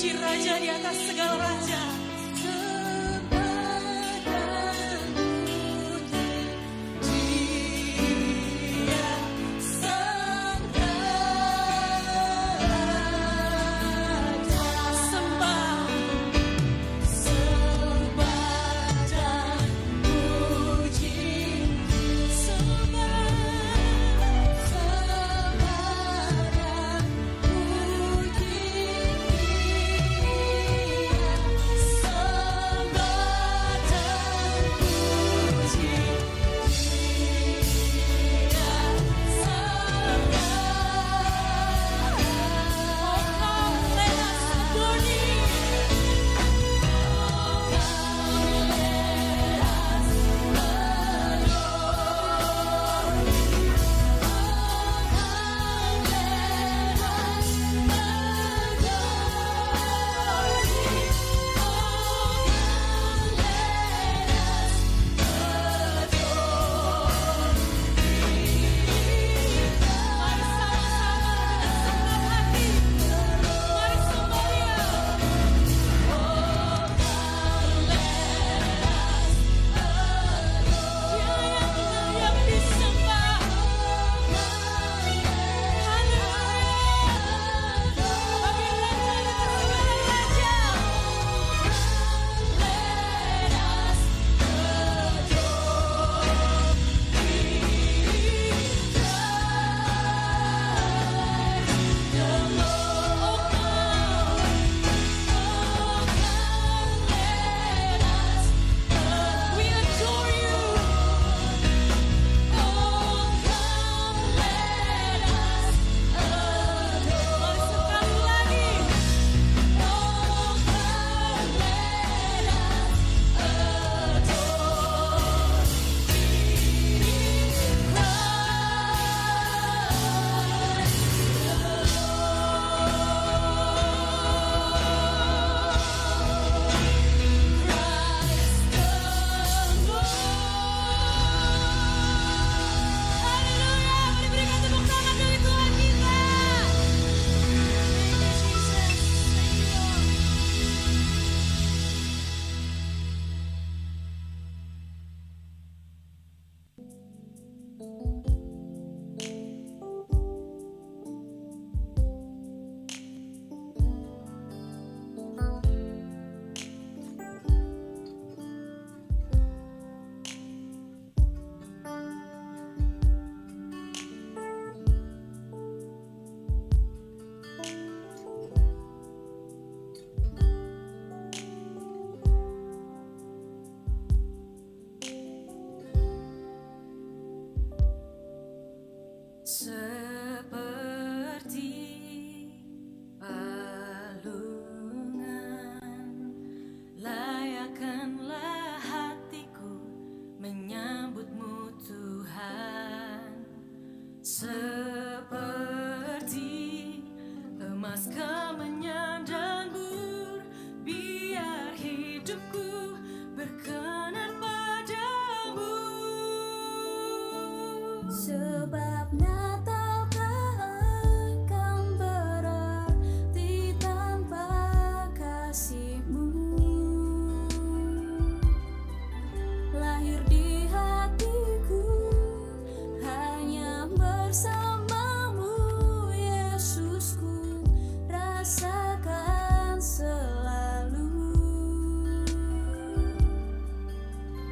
Puji Raja di atas segala raja.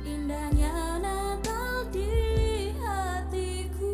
Indahnya Natal di hatiku.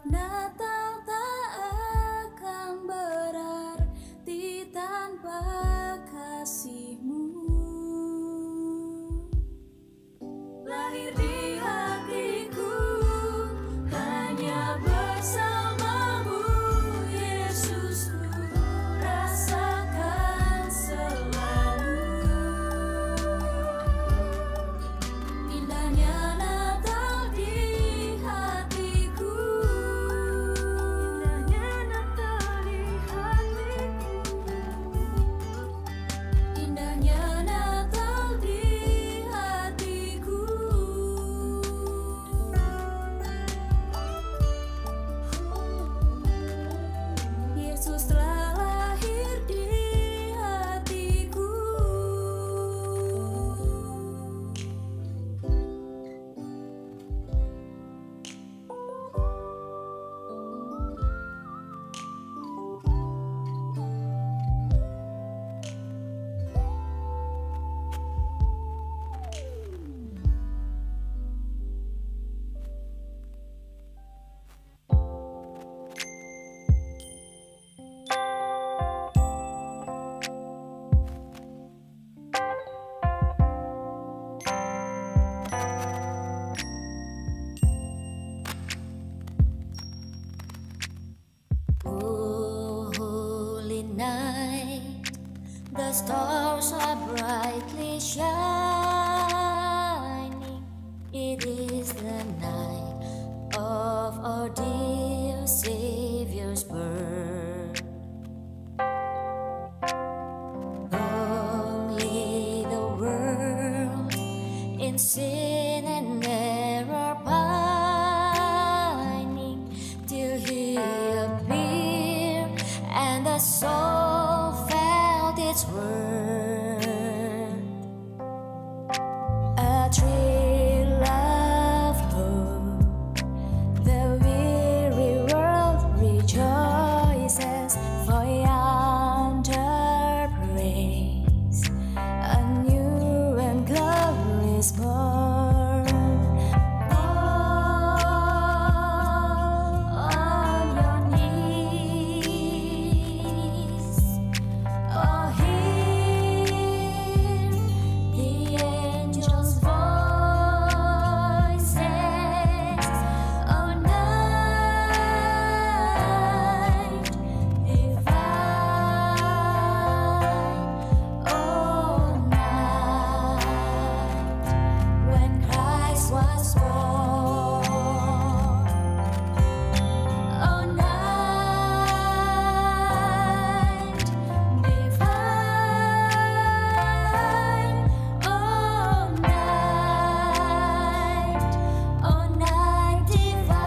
Sebab Natal tak akan berarti tanpa kasih-Mu. Lahir di hatiku hanya bersama-Mu, Yesusku, rasakan selalu indahnya Natal di hatiku. Indahnya Natal di hatiku. Indahnya Natal di hatiku. Yesus telah lahir di hatiku. Oh, holy night, the stars are brightly shining. It is the night of our dear Savior's birth. Only the world in sin and error pining till He appeared, and the soul felt its worth. A thrill of hope, the weary world rejoices, for yonder praise a new and glorious born. Fall on your knees, oh, hear the angels' voices. Oh, night divine, oh, night when Christ was born. Oh, night divine, oh, night divine.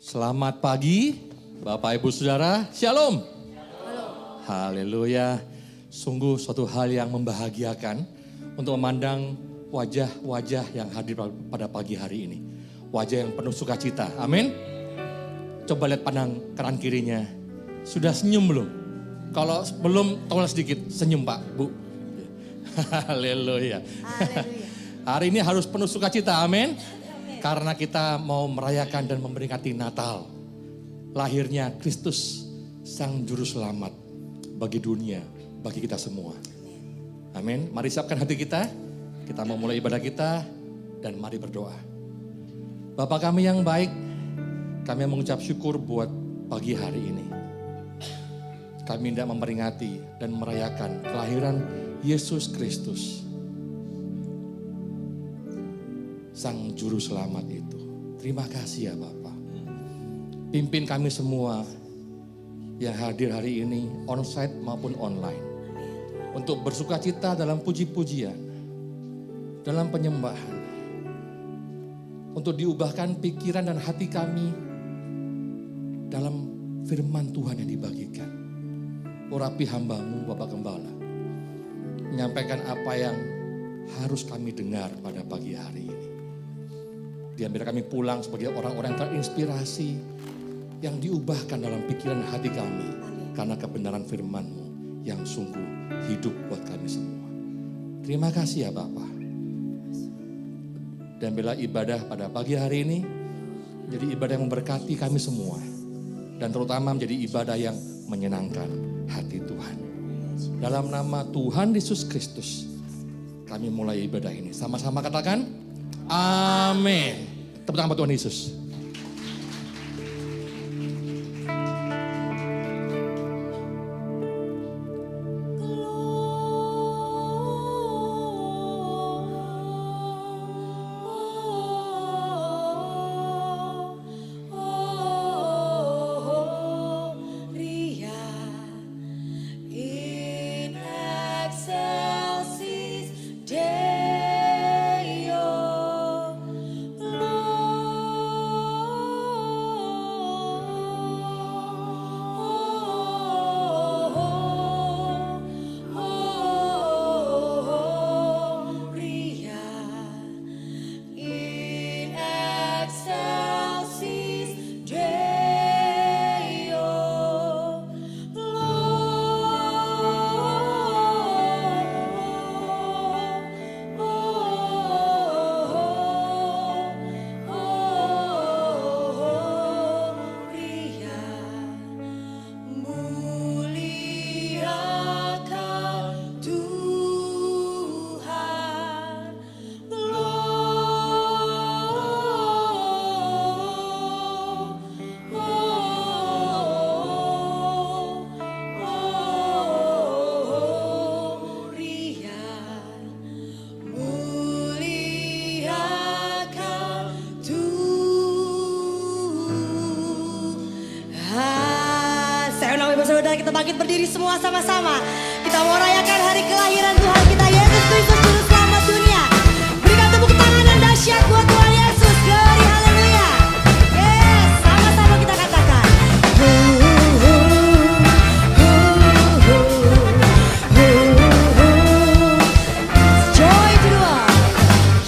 Selamat pagi, Bapak Ibu Saudara. Shalom. Haleluya. Sungguh suatu hal yang membahagiakan untuk memandang wajah-wajah yang hadir pada pagi hari ini. Wajah yang penuh sukacita. Amin. Coba lihat pandang kanan kirinya. Sudah senyum belum? Kalau belum, tolong sedikit senyum Pak, Bu. Haleluya. Hari ini harus penuh sukacita. Amin. Karena kita mau merayakan dan memperingati Natal. Lahirnya Kristus, Sang Juru Selamat bagi dunia, bagi kita semua. Amin. Mari siapkan hati kita. Kita mau mulai ibadah kita dan mari berdoa. Bapa kami yang baik, kami mengucap syukur buat pagi hari ini. Kami hendak memperingati dan merayakan kelahiran Yesus Kristus, Sang Juru Selamat itu. Terima kasih ya Bapa. Pimpin kami semua yang hadir hari ini, onsite maupun online. Untuk bersukacita dalam puji-pujian, dalam penyembahan. Untuk diubahkan pikiran dan hati kami dalam firman Tuhan yang dibagikan. Urapi hamba-Mu Bapak Gembala. Menyampaikan apa yang harus kami dengar pada pagi hari ini. Biar kami pulang sebagai orang-orang yang terinspirasi, yang diubahkan dalam pikiran hati kami karena kebenaran firman-Mu yang sungguh hidup buat kami semua. Terima kasih ya Bapak. Dan bila ibadah pada pagi hari ini jadi ibadah yang memberkati kami semua, dan terutama menjadi ibadah yang menyenangkan hati Tuhan. Dalam nama Tuhan Yesus Kristus kami mulai ibadah ini. Sama-sama katakan amin. Tepuk tangan buat Tuhan Yesus. Saudara kita bangkit berdiri semua sama-sama. Kita mau rayakan hari kelahiran Tuhan kita Yesus Kristus Juru Selamat dunia. Berikan tepuk tangan yang dahsyat buat Tuhan Yesus. Glory haleluya. Yes, sama-sama kita katakan. Joy to the world.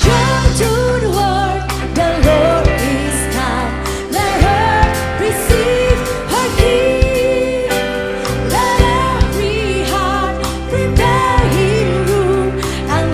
Joy to the world. The Lord is come. Let her receive her gift. Prepare him room and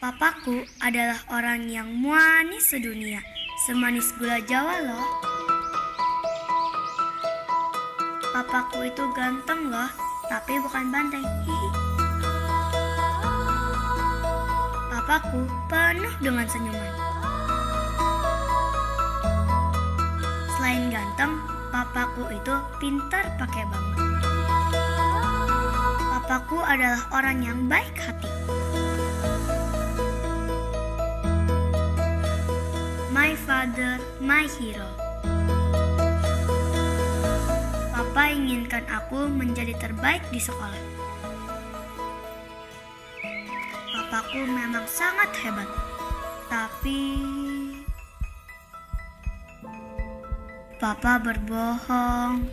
Papaku adalah orang yang manis sedunia, semanis gula Jawa loh. Papaku itu ganteng loh, tapi bukan banteng. Hihi. Papaku penuh dengan senyuman. Selain ganteng, papaku itu pintar pakai banget. Papaku adalah orang yang baik hati. My father, my hero. Papa inginkan aku menjadi terbaik di sekolah. Papaku memang sangat hebat. Tapi Papa berbohong.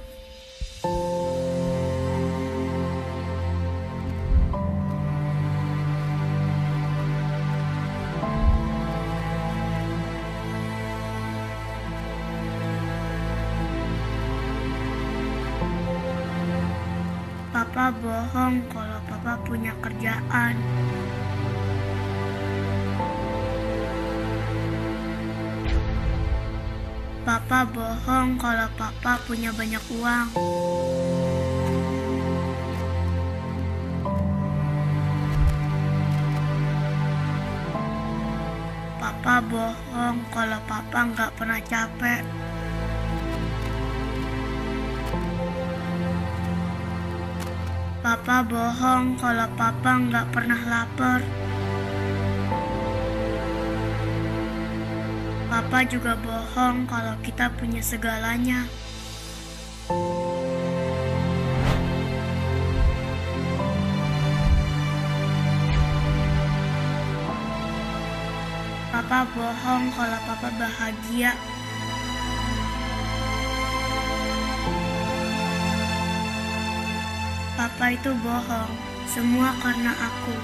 Papa bohong kalau Papa punya kerjaan. Papa bohong kalau Papa punya banyak uang. Papa bohong kalau Papa nggak pernah capek. Papa bohong kalau Papa nggak pernah lapar. Papa juga bohong kalau kita punya segalanya. Papa bohong kalau Papa bahagia. Papa itu bohong, semua karena aku.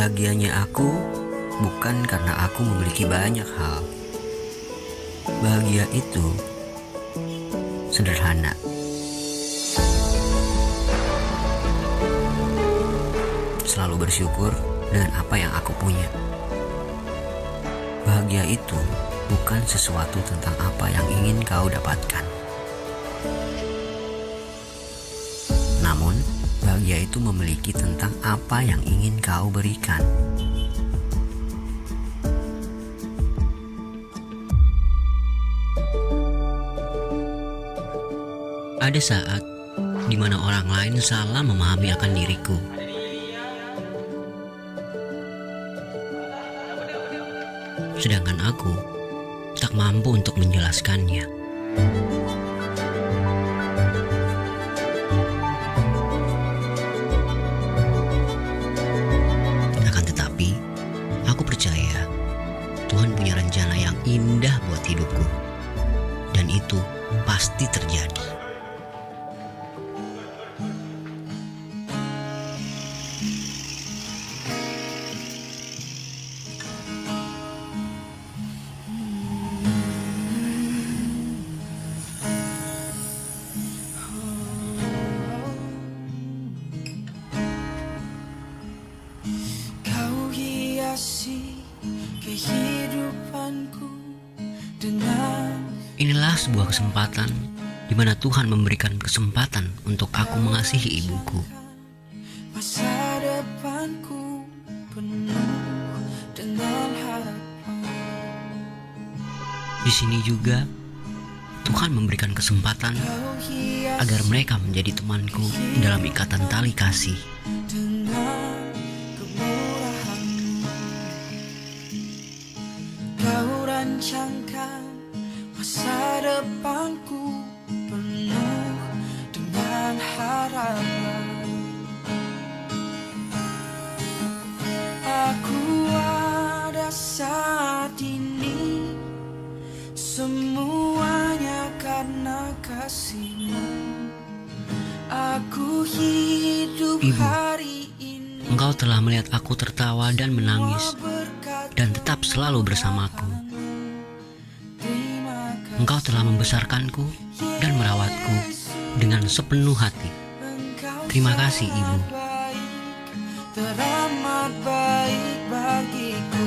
Bahagianya aku bukan karena aku memiliki banyak hal. Bahagia itu sederhana. Selalu bersyukur dengan apa yang aku punya. Bahagia itu bukan sesuatu tentang apa yang ingin kau dapatkan. Namun, bahagia itu memiliki tentang apa yang ingin kau berikan. Ada saat di mana orang lain salah memahami akan diriku. Sedangkan aku tak mampu untuk menjelaskannya. Akan tetapi, aku percaya Tuhan punya rencana yang indah buat hidupku. Dan itu pasti terjadi. Kau hiasi kehidupanku dengan Inilah sebuah kesempatan di mana Tuhan memberikan kesempatan untuk aku mengasihi ibuku. masa depanku penuh dengan harapan. Di sini juga Tuhan memberikan kesempatan Kau hiasi agar mereka menjadi temanku dalam ikatan tali kasih. dengan kemurahan-Mu. Kau rancangkan masa depanku penuh dengan harapan. Aku ada saat ini semuanya karena kasih-Mu. Aku hidup Ibu, hari ini Engkau telah melihat aku tertawa dan menangis berkat dan tetap selalu bersamaku. terima kasih. Engkau telah membesarkanku dan merawatku dengan sepenuh hati. Engkau Terima kasih, Ibu. baik, teramat baik bagiku.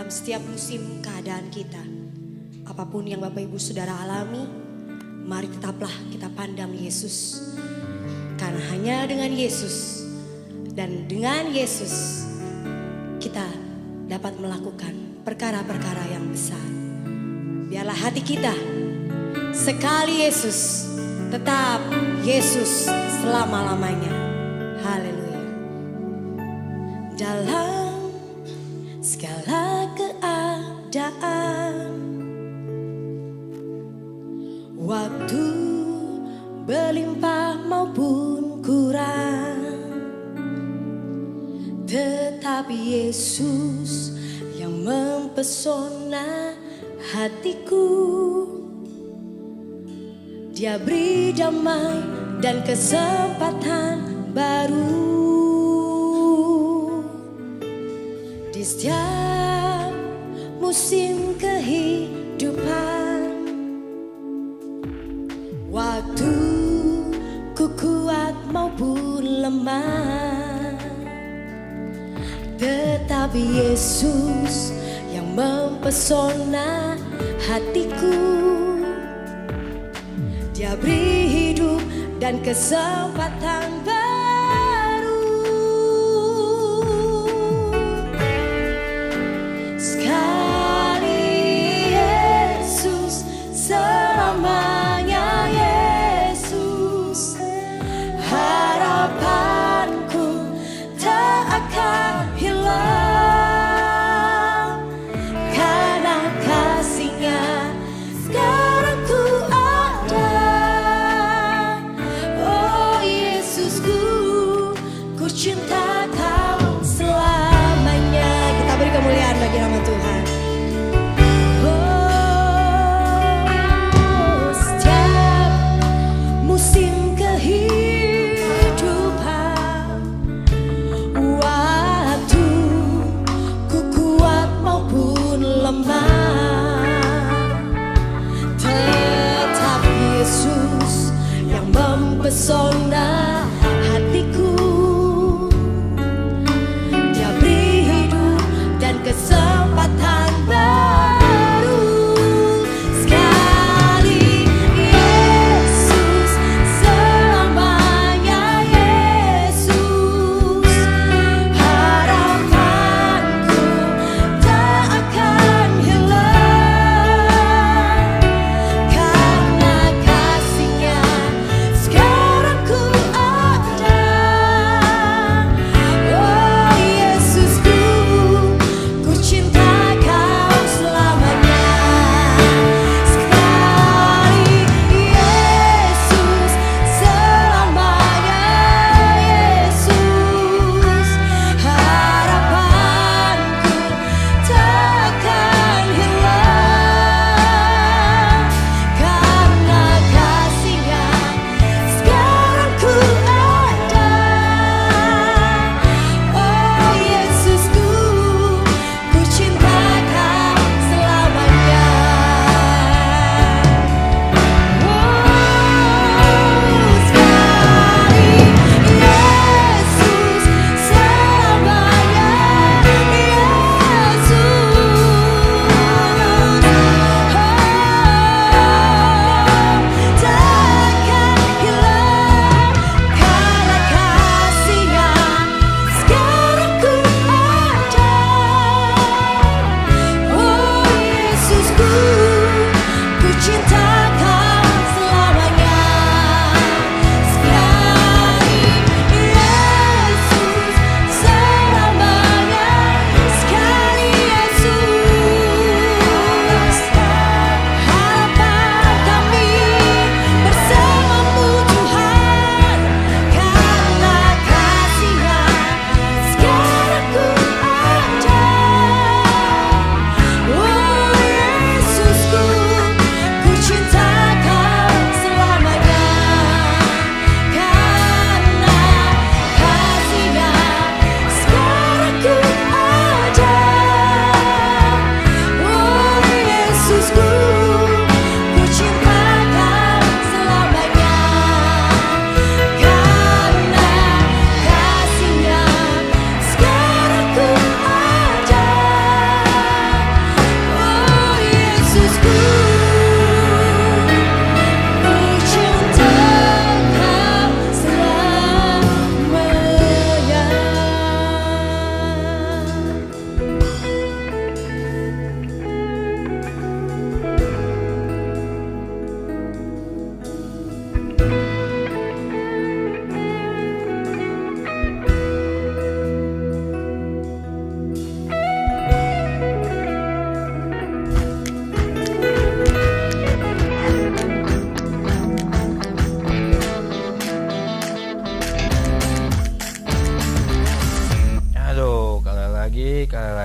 dalam setiap musim keadaan kita. Apapun yang Bapak Ibu Saudara alami, mari tetaplah kita pandang Yesus. Karena hanya dengan Yesus dan dengan Yesus kita dapat melakukan perkara-perkara yang besar. Biarlah hati kita sekali Yesus, tetap Yesus selama-lamanya. Haleluya. Dalam segala keadaan, waktu berlimpah maupun kurang, tetapi Yesus yang mempesona hatiku. Dia beri damai dan kesempatan baru di setiap musim kehidupan. Waktu ku kuat maupun lemah, tetapi Yesus yang mempesona hatiku. Dia beri hidup dan kesempatan baru. Sekali Yesus, selamanya Yesus. Harapanku tak akan hilang, karena kasih-Nya sekarang ku ada. Oh Yesusku, ku cinta Kau selamanya. Kita beri kemuliaan bagi nama Tuhan. Oh, setiap musim kehidupan, waktu ku kuat maupun lemah, tetap Yesus yang mempesona hatiku. Dia beri hidup dan kesempatan baru. Sekali Yesus, selamanya Yesus. Harapanku tak akan hilang, karena kasih-Nya sekarang ku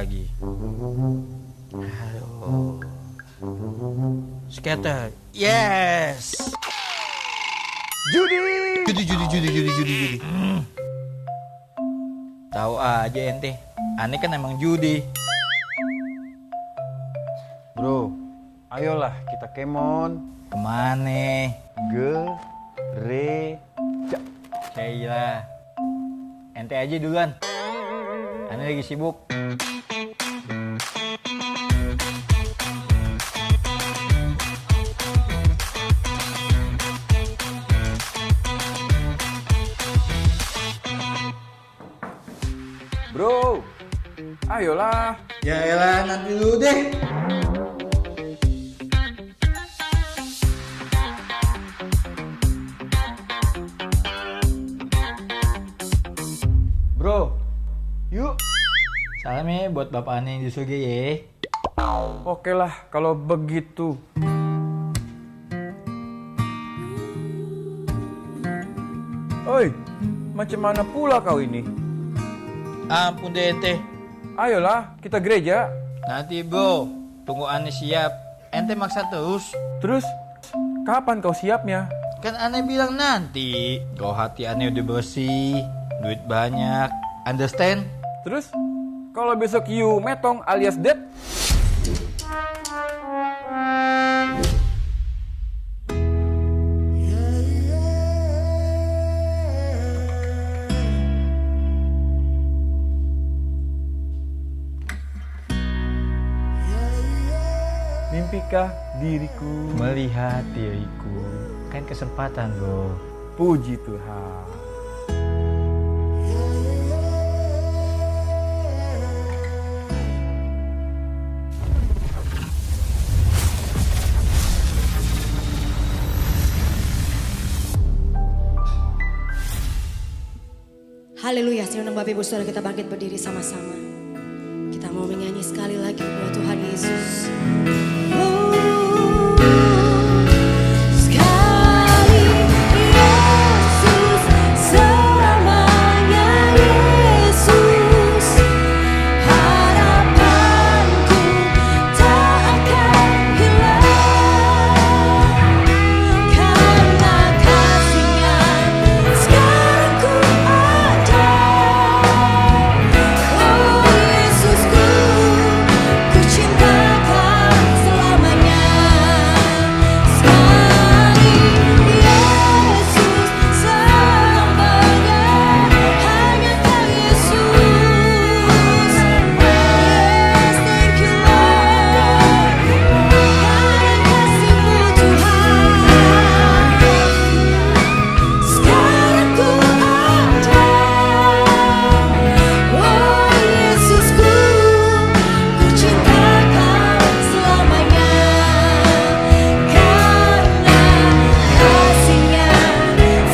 lagi. Aduh. Skater. Yes. Judi. Tahu aja ente. Aneh kan emang judi. Bro, ayolah kita kemon. Kemana? Gereja. Cailah. Ente aja duluan. Aneh lagi sibuk. Bro, ayolah. Ya elah, nanti dulu deh. Bro, yuk. Salam ya buat bapak aneh yang di surga ya. Oke lah kalau begitu. Oi, macam mana pula kau ini? Ampun deh ente. Ayolah kita gereja. Nanti bro, tunggu aneh siap. Ente maksa terus. Terus, kapan kau siapnya? Kan aneh bilang nanti. Kau hati aneh udah bersih, duit banyak. Understand? Terus, kalau besok you metong alias dead? Mimpikah diriku Melihat diriku. Kan kesempatan bro. puji Tuhan. Haleluya, senang Bapak Ibu Saudara kita bangkit berdiri sama-sama. Kita mau menyanyi sekali lagi buat Tuhan Yesus. Sekali Yesus, selamanya Yesus. Harapanku tak akan hilang. Karena kasih-Nya sekarang ku ada. Oh Yesusku, ku cintakan selamanya. Sekali Yesus, selamanya hanya Kau Yesus. Yes, thank you Lord. Karena kasih-Mu Tuhan, sekarang ku ada. Oh Yesusku, ku cintakan selamanya. Karena kasih-Nya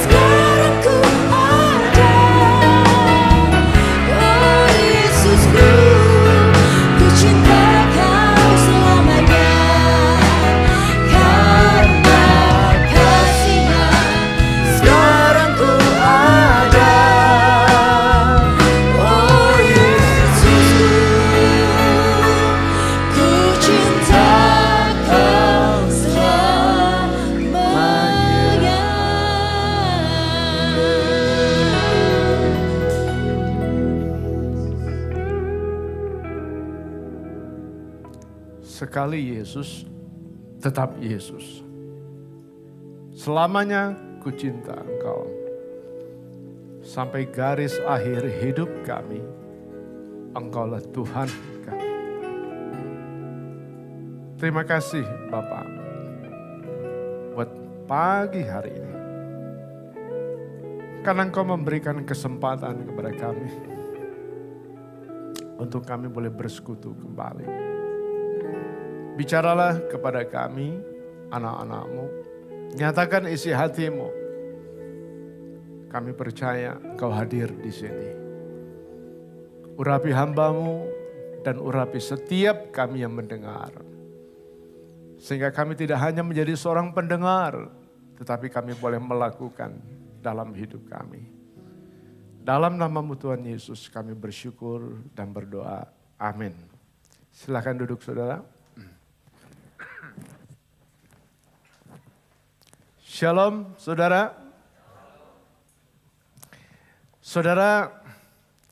sekarang ku ada. Oh Yesusku, ku cintakan selamanya. Karena kasih-Nya sekarang ku ada. Oh Yesusku, ku cintakan selamanya. Sekali Yesus, tetap Yesus. Selamanya ku cinta Engkau. Sampai garis akhir hidup kami, Engkaulah Tuhan kami. Terima kasih Bapak buat pagi hari ini. Karena Engkau memberikan kesempatan kepada kami untuk kami boleh bersekutu kembali. Bicaralah kepada kami, anak-anak-Mu. Nyatakan isi hati-Mu. Kami percaya Engkau hadir di sini. Urapi hamba-Mu dan urapi setiap kami yang mendengar. Sehingga kami tidak hanya menjadi seorang pendengar, tetapi kami boleh melakukan dalam hidup kami. Dalam nama-Mu Tuhan Yesus kami bersyukur dan berdoa. Amin. Silakan duduk saudara. Shalom saudara. Saudara,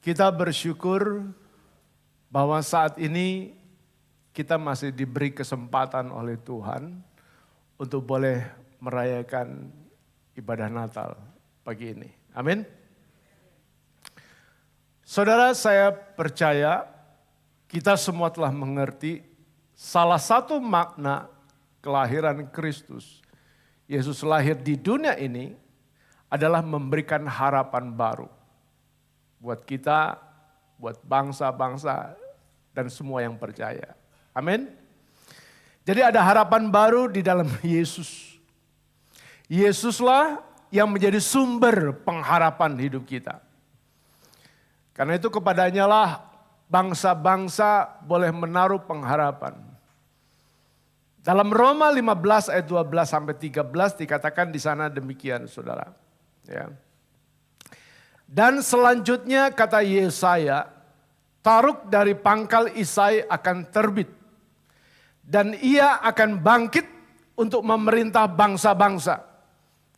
kita bersyukur bahwa saat ini kita masih diberi kesempatan oleh Tuhan untuk boleh merayakan ibadah Natal pagi ini. Amin. Saudara, saya percaya kita semua telah mengerti salah satu makna kelahiran Kristus. Yesus lahir di dunia ini adalah memberikan harapan baru buat kita, buat bangsa-bangsa, dan semua yang percaya. Amin. Jadi ada harapan baru di dalam Yesus. Yesuslah yang menjadi sumber pengharapan hidup kita. Karena itu kepadanya lah bangsa-bangsa boleh menaruh pengharapan. Dalam Roma 15 ayat 12 sampai 13 dikatakan di sana demikian saudara. Ya. Dan selanjutnya kata Yesaya, taruk dari pangkal Isai akan terbit. Dan ia akan bangkit untuk memerintah bangsa-bangsa.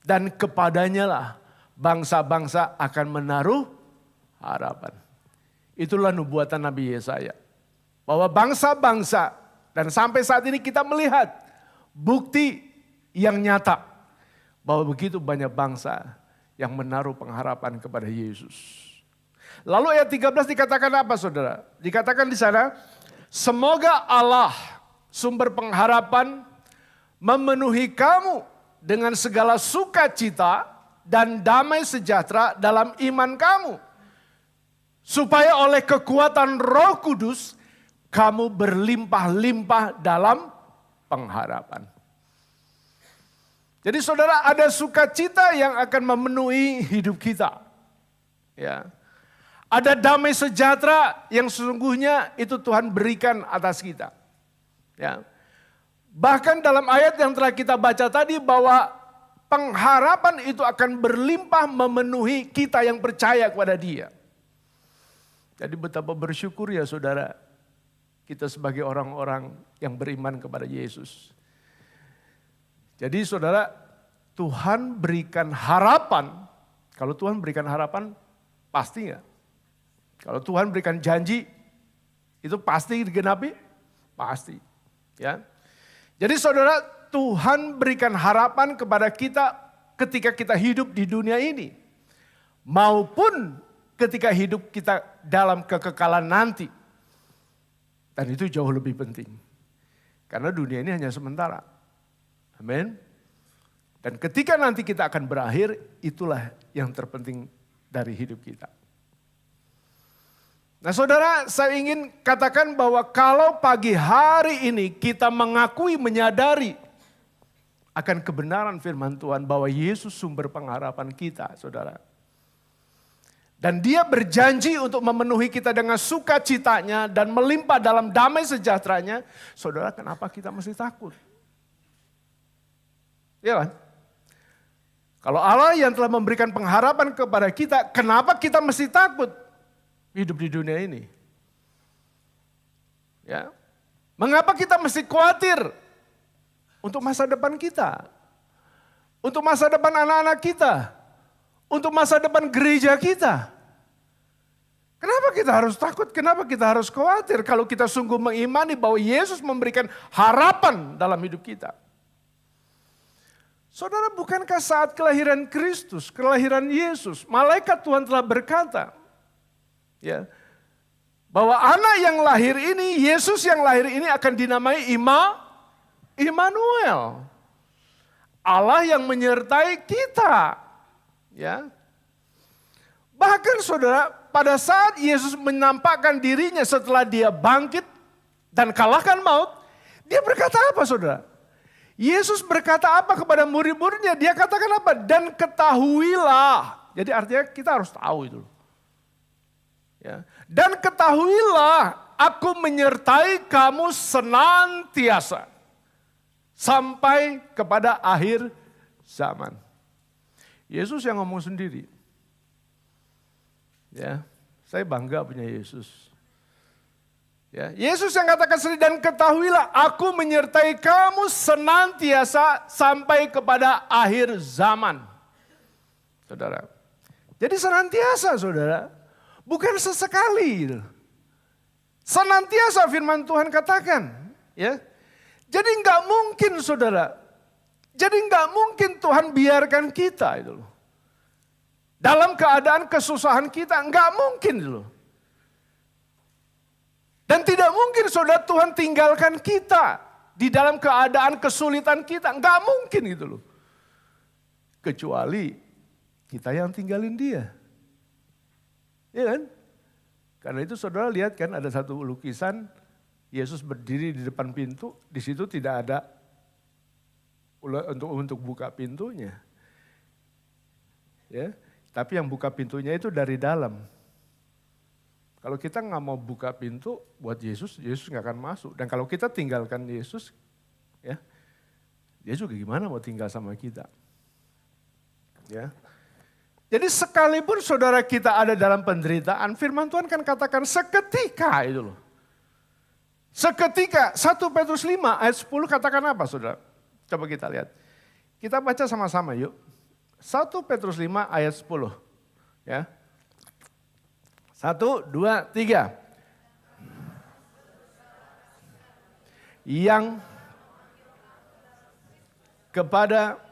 Dan kepadanya lah bangsa-bangsa akan menaruh harapan. Itulah nubuatan Nabi Yesaya. Bahwa bangsa-bangsa dan sampai saat ini kita melihat bukti yang nyata. Bahwa begitu banyak bangsa yang menaruh pengharapan kepada Yesus. Lalu ayat 13 dikatakan apa saudara? Dikatakan di sana, semoga Allah sumber pengharapan memenuhi kamu dengan segala sukacita dan damai sejahtera dalam iman kamu. Supaya oleh kekuatan Roh Kudus kamu berlimpah-limpah dalam pengharapan. Jadi saudara, ada sukacita yang akan memenuhi hidup kita. Ya. Ada damai sejahtera yang sesungguhnya itu Tuhan berikan atas kita. Ya. Bahkan dalam ayat yang telah kita baca tadi bahwa pengharapan itu akan berlimpah memenuhi kita yang percaya kepada Dia. Jadi betapa bersyukur ya saudara, kita sebagai orang-orang yang beriman kepada Yesus. Jadi saudara, Tuhan berikan harapan. Kalau Tuhan berikan harapan, pasti enggak? Kalau Tuhan berikan janji, itu pasti digenapi? Pasti. Ya. Jadi saudara, Tuhan berikan harapan kepada kita ketika kita hidup di dunia ini. Maupun ketika hidup kita dalam kekekalan nanti. Dan itu jauh lebih penting. Karena dunia ini hanya sementara. Amin. Dan ketika nanti kita akan berakhir, itulah yang terpenting dari hidup kita. Nah saudara, saya ingin katakan bahwa kalau pagi hari ini kita mengakui, menyadari akan kebenaran firman Tuhan bahwa Yesus sumber pengharapan kita, saudara. Dan Dia berjanji untuk memenuhi kita dengan sukacitanya dan melimpah dalam damai sejahteranya. Saudara, kenapa kita mesti takut? Ya kan? Kalau Allah yang telah memberikan pengharapan kepada kita, kenapa kita mesti takut hidup di dunia ini? Ya. Mengapa kita mesti khawatir untuk masa depan kita? Untuk masa depan anak-anak kita? Untuk masa depan gereja kita. Kenapa kita harus takut? Kenapa kita harus khawatir kalau kita sungguh mengimani bahwa Yesus memberikan harapan dalam hidup kita? Saudara, bukankah saat kelahiran Kristus, kelahiran Yesus, malaikat Tuhan telah berkata, ya, bahwa anak yang lahir ini, Yesus yang lahir ini akan dinamai Immanuel. Allah yang menyertai kita. Ya. Bahkan saudara, pada saat Yesus menampakkan dirinya setelah Dia bangkit dan kalahkan maut, Dia berkata apa saudara? Yesus berkata apa kepada murid-muridnya? Dia katakan apa? Dan ketahuilah. Jadi artinya kita harus tahu itu. Ya. Dan ketahuilah, aku menyertai kamu senantiasa sampai kepada akhir zaman. Yesus yang ngomong sendiri. Ya, saya bangga punya Yesus. Ya, Yesus yang katakan sendiri, dan ketahuilah aku menyertai kamu senantiasa sampai kepada akhir zaman. Saudara. Jadi senantiasa saudara. Bukan sesekali. Senantiasa firman Tuhan katakan. Ya. Jadi enggak mungkin saudara. Jadi enggak mungkin Tuhan biarkan kita itu loh. Dalam keadaan kesusahan kita enggak mungkin itu loh. Dan tidak mungkin saudara Tuhan tinggalkan kita di dalam keadaan kesulitan kita. Enggak mungkin gitu loh. Kecuali kita yang tinggalin dia. Iya kan? Karena itu saudara lihat kan ada satu lukisan Yesus berdiri di depan pintu. Di situ tidak ada untuk buka pintunya. Ya, tapi yang buka pintunya itu dari dalam. Kalau kita nggak mau buka pintu buat Yesus, Yesus nggak akan masuk. Dan kalau kita tinggalkan Yesus, ya, dia juga gimana mau tinggal sama kita? Ya. Jadi sekalipun saudara kita ada dalam penderitaan, firman Tuhan kan katakan seketika itu loh. Seketika, 1 Petrus 5 ayat 10 katakan apa saudara? Coba kita lihat. Kita baca sama-sama yuk. 1 Petrus 5 ayat 10. Ya. 1, 2, 3. Yang kepada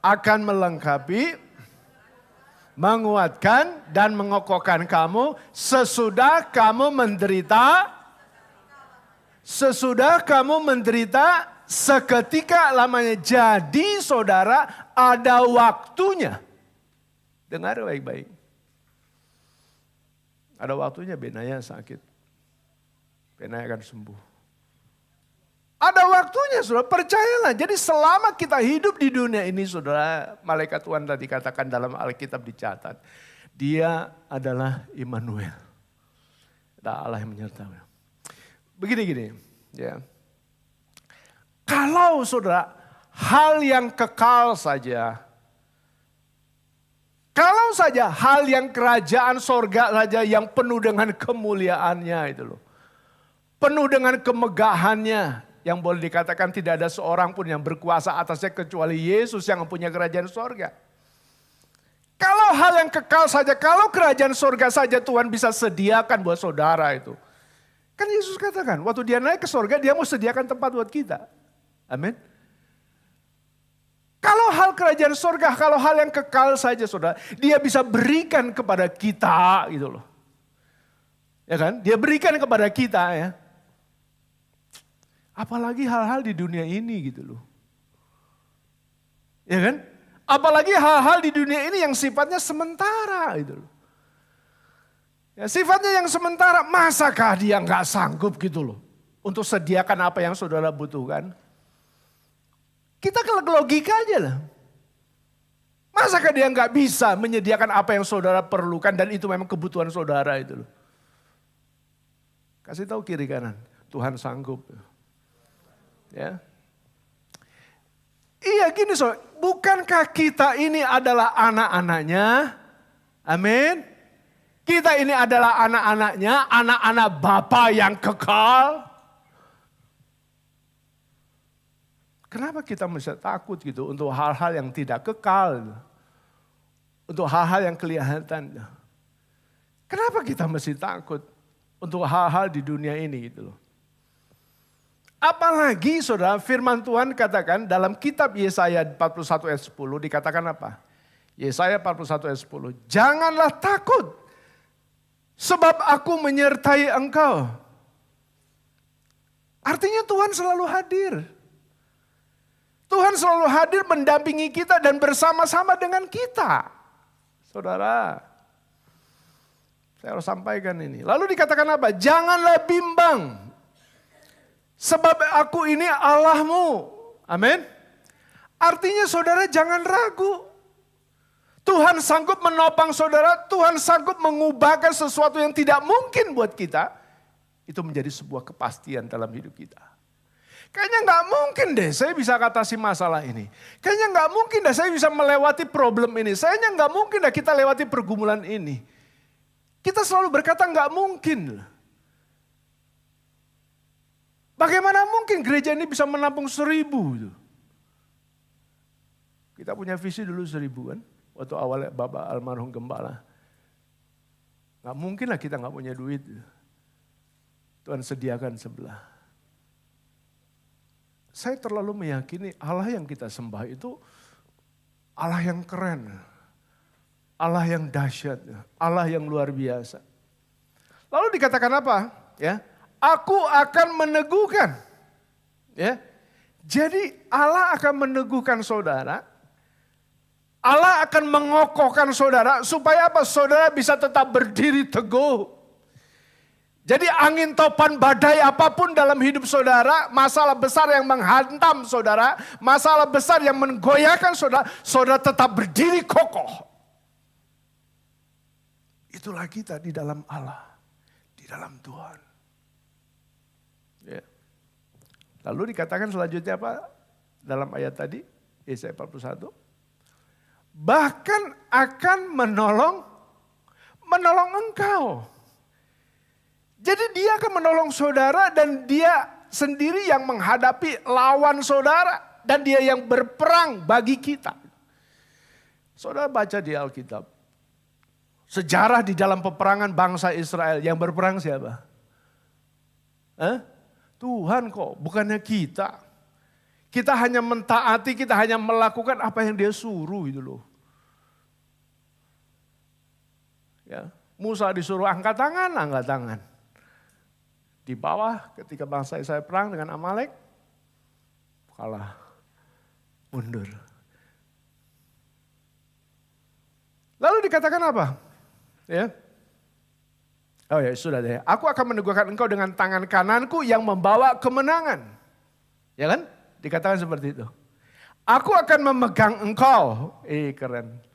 akan melengkapi, menguatkan dan mengokohkan kamu sesudah kamu menderita. Sesudah kamu menderita seketika lamanya. Jadi saudara ada waktunya. Dengar baik-baik. Ada waktunya Benaya sakit. Benaya akan sembuh. Ada waktunya saudara, percayalah. Jadi selama kita hidup di dunia ini saudara, malaikat Tuhan tadi katakan dalam Alkitab dicatat. Dia adalah Immanuel. Allah yang menyertai. Begini-gini ya. Kalau saudara hal yang kekal saja. Kalau saja hal yang kerajaan sorga saja yang penuh dengan kemuliaannya itu loh. Penuh dengan kemegahannya. Yang boleh dikatakan tidak ada seorang pun yang berkuasa atasnya kecuali Yesus yang mempunyai kerajaan sorga. Kalau hal yang kekal saja, kalau kerajaan sorga saja Tuhan bisa sediakan buat saudara itu. Kan Yesus katakan waktu dia naik ke sorga dia mau sediakan tempat buat kita. Amin. Kalau hal kerajaan sorga, kalau hal yang kekal saja saudara, dia bisa berikan kepada kita gitu loh. Ya kan? Dia berikan kepada kita ya. Apalagi hal-hal di dunia ini gitu loh. Ya kan? Apalagi hal-hal di dunia ini yang sifatnya sementara gitu loh. Ya, sifatnya yang sementara, masakah dia nggak sanggup gitu loh. Untuk sediakan apa yang saudara butuhkan. Kita ke logika aja lah. Masakah dia nggak bisa menyediakan apa yang saudara perlukan dan itu memang kebutuhan saudara itu loh. Kasih tahu kiri kanan, Tuhan sanggup. Ya. Iya gini saudara, bukankah kita ini adalah anak-anaknya? Amin. Kita ini adalah anak-anaknya, anak-anak Bapa yang kekal. Kenapa kita mesti takut gitu untuk hal-hal yang tidak kekal? Untuk hal-hal yang kelihatan. Kenapa kita mesti takut untuk hal-hal di dunia ini gitu loh. Apalagi saudara firman Tuhan katakan dalam kitab Yesaya 41 ayat 10 dikatakan apa? Yesaya 41 ayat 10. Janganlah takut sebab aku menyertai engkau. Artinya Tuhan selalu hadir. Tuhan selalu hadir mendampingi kita dan bersama-sama dengan kita. Saudara, saya harus sampaikan ini. Lalu dikatakan apa? Janganlah bimbang. Sebab aku ini Allahmu. Amin. Artinya saudara jangan ragu. Tuhan sanggup menopang saudara. Tuhan sanggup mengubahkan sesuatu yang tidak mungkin buat kita. Itu menjadi sebuah kepastian dalam hidup kita. Kayaknya nggak mungkin deh saya bisa atasi masalah ini. Kayaknya nggak mungkin deh saya bisa melewati problem ini. Kayaknya nggak mungkin deh kita lewati pergumulan ini. Kita selalu berkata nggak mungkin. Bagaimana mungkin gereja ini bisa menampung 1.000 itu? Kita punya visi dulu 1.000 kan. Waktu awalnya Bapak almarhum gembala. Gak mungkin lah kita gak punya duit. Tuhan sediakan sebelah. Saya terlalu meyakini Allah yang kita sembah itu Allah yang keren. Allah yang dahsyat. Allah yang luar biasa. Lalu dikatakan apa? Ya, aku akan meneguhkan. Ya. Jadi Allah akan meneguhkan saudara. Allah akan mengokohkan saudara supaya apa? Saudara bisa tetap berdiri teguh. Jadi angin topan badai apapun dalam hidup saudara, masalah besar yang menghantam saudara, masalah besar yang menggoyahkan saudara, saudara tetap berdiri kokoh. Itulah kita di dalam Allah, di dalam Tuhan. Ya. Lalu dikatakan selanjutnya apa? Dalam ayat tadi, Yesaya 41. Bahkan akan menolong engkau. Jadi dia akan menolong saudara dan dia sendiri yang menghadapi lawan saudara. Dan dia yang berperang bagi kita. Saudara baca di Alkitab. Sejarah di dalam peperangan bangsa Israel yang berperang siapa? Tuhan kok, bukannya kita. Kita hanya mentaati, kita hanya melakukan apa yang dia suruh itu loh. Ya, Musa disuruh angkat tangan. Di bawah ketika bangsa Israel perang dengan Amalek, kalah, mundur. Lalu dikatakan apa? Ya. Oh ya sudah deh. Aku akan meneguhkan engkau dengan tangan kananku yang membawa kemenangan. Ya kan? Dikatakan seperti itu. Aku akan memegang engkau. Keren.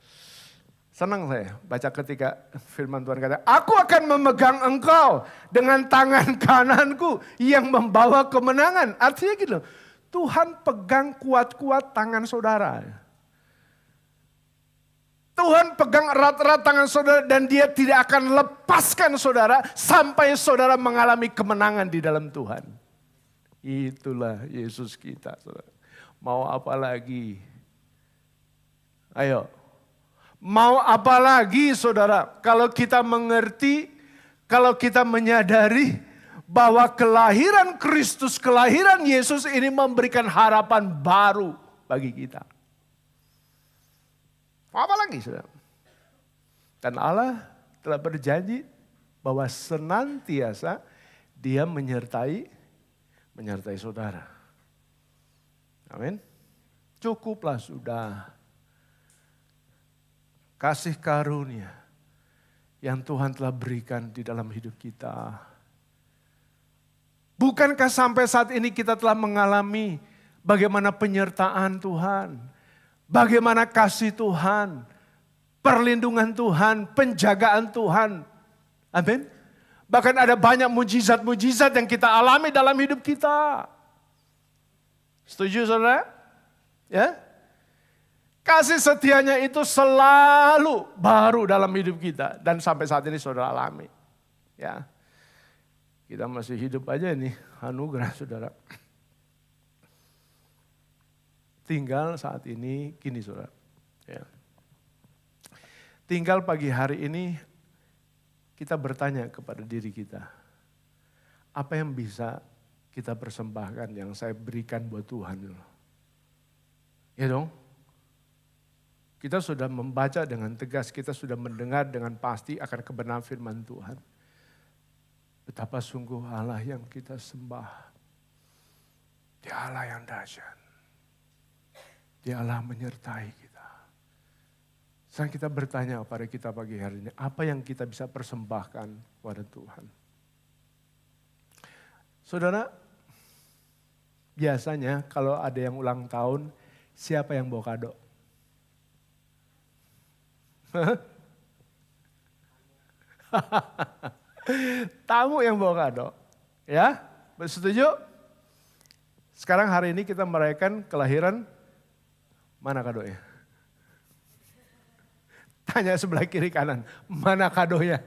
Senang saya baca ketika firman Tuhan kata, aku akan memegang engkau dengan tangan kananku yang membawa kemenangan. Artinya gitu, Tuhan pegang kuat-kuat tangan saudara. Tuhan pegang erat-erat tangan saudara dan dia tidak akan lepaskan saudara sampai saudara mengalami kemenangan di dalam Tuhan. Itulah Yesus kita. Saudara. Mau apa lagi? Ayo. Mau apa lagi saudara? Kalau kita mengerti, kalau kita menyadari bahwa kelahiran Kristus, kelahiran Yesus ini memberikan harapan baru bagi kita. Mau apa lagi saudara? Dan Allah telah berjanji bahwa senantiasa dia menyertai saudara. Amin. Cukuplah sudah. Kasih karunia yang Tuhan telah berikan di dalam hidup kita. Bukankah sampai saat ini kita telah mengalami bagaimana penyertaan Tuhan, bagaimana kasih Tuhan, perlindungan Tuhan, penjagaan Tuhan. Amin. Bahkan ada banyak mujizat-mujizat yang kita alami dalam hidup kita. Setuju saudara? Ya? Kasih setianya itu selalu baru dalam hidup kita. Dan sampai saat ini saudara alami. Ya, kita masih hidup aja ini, anugerah saudara. Tinggal saat ini, gini saudara. Ya. Tinggal pagi hari ini, kita bertanya kepada diri kita. Apa yang bisa kita persembahkan yang saya berikan buat Tuhan? Ya dong? Kita sudah membaca dengan tegas, kita sudah mendengar dengan pasti akan kebenaran firman Tuhan. Betapa sungguh Allah yang kita sembah. Dia Allah yang dahsyat. Dia Allah menyertai kita. Sekarang kita bertanya kepada kita pagi hari ini, apa yang kita bisa persembahkan kepada Tuhan? Saudara, biasanya kalau ada yang ulang tahun, siapa yang bawa kado? Tamu yang bawa kado. Ya, setuju? Sekarang hari ini kita merayakan kelahiran, mana kadonya? Tanya sebelah kiri kanan, mana kadonya?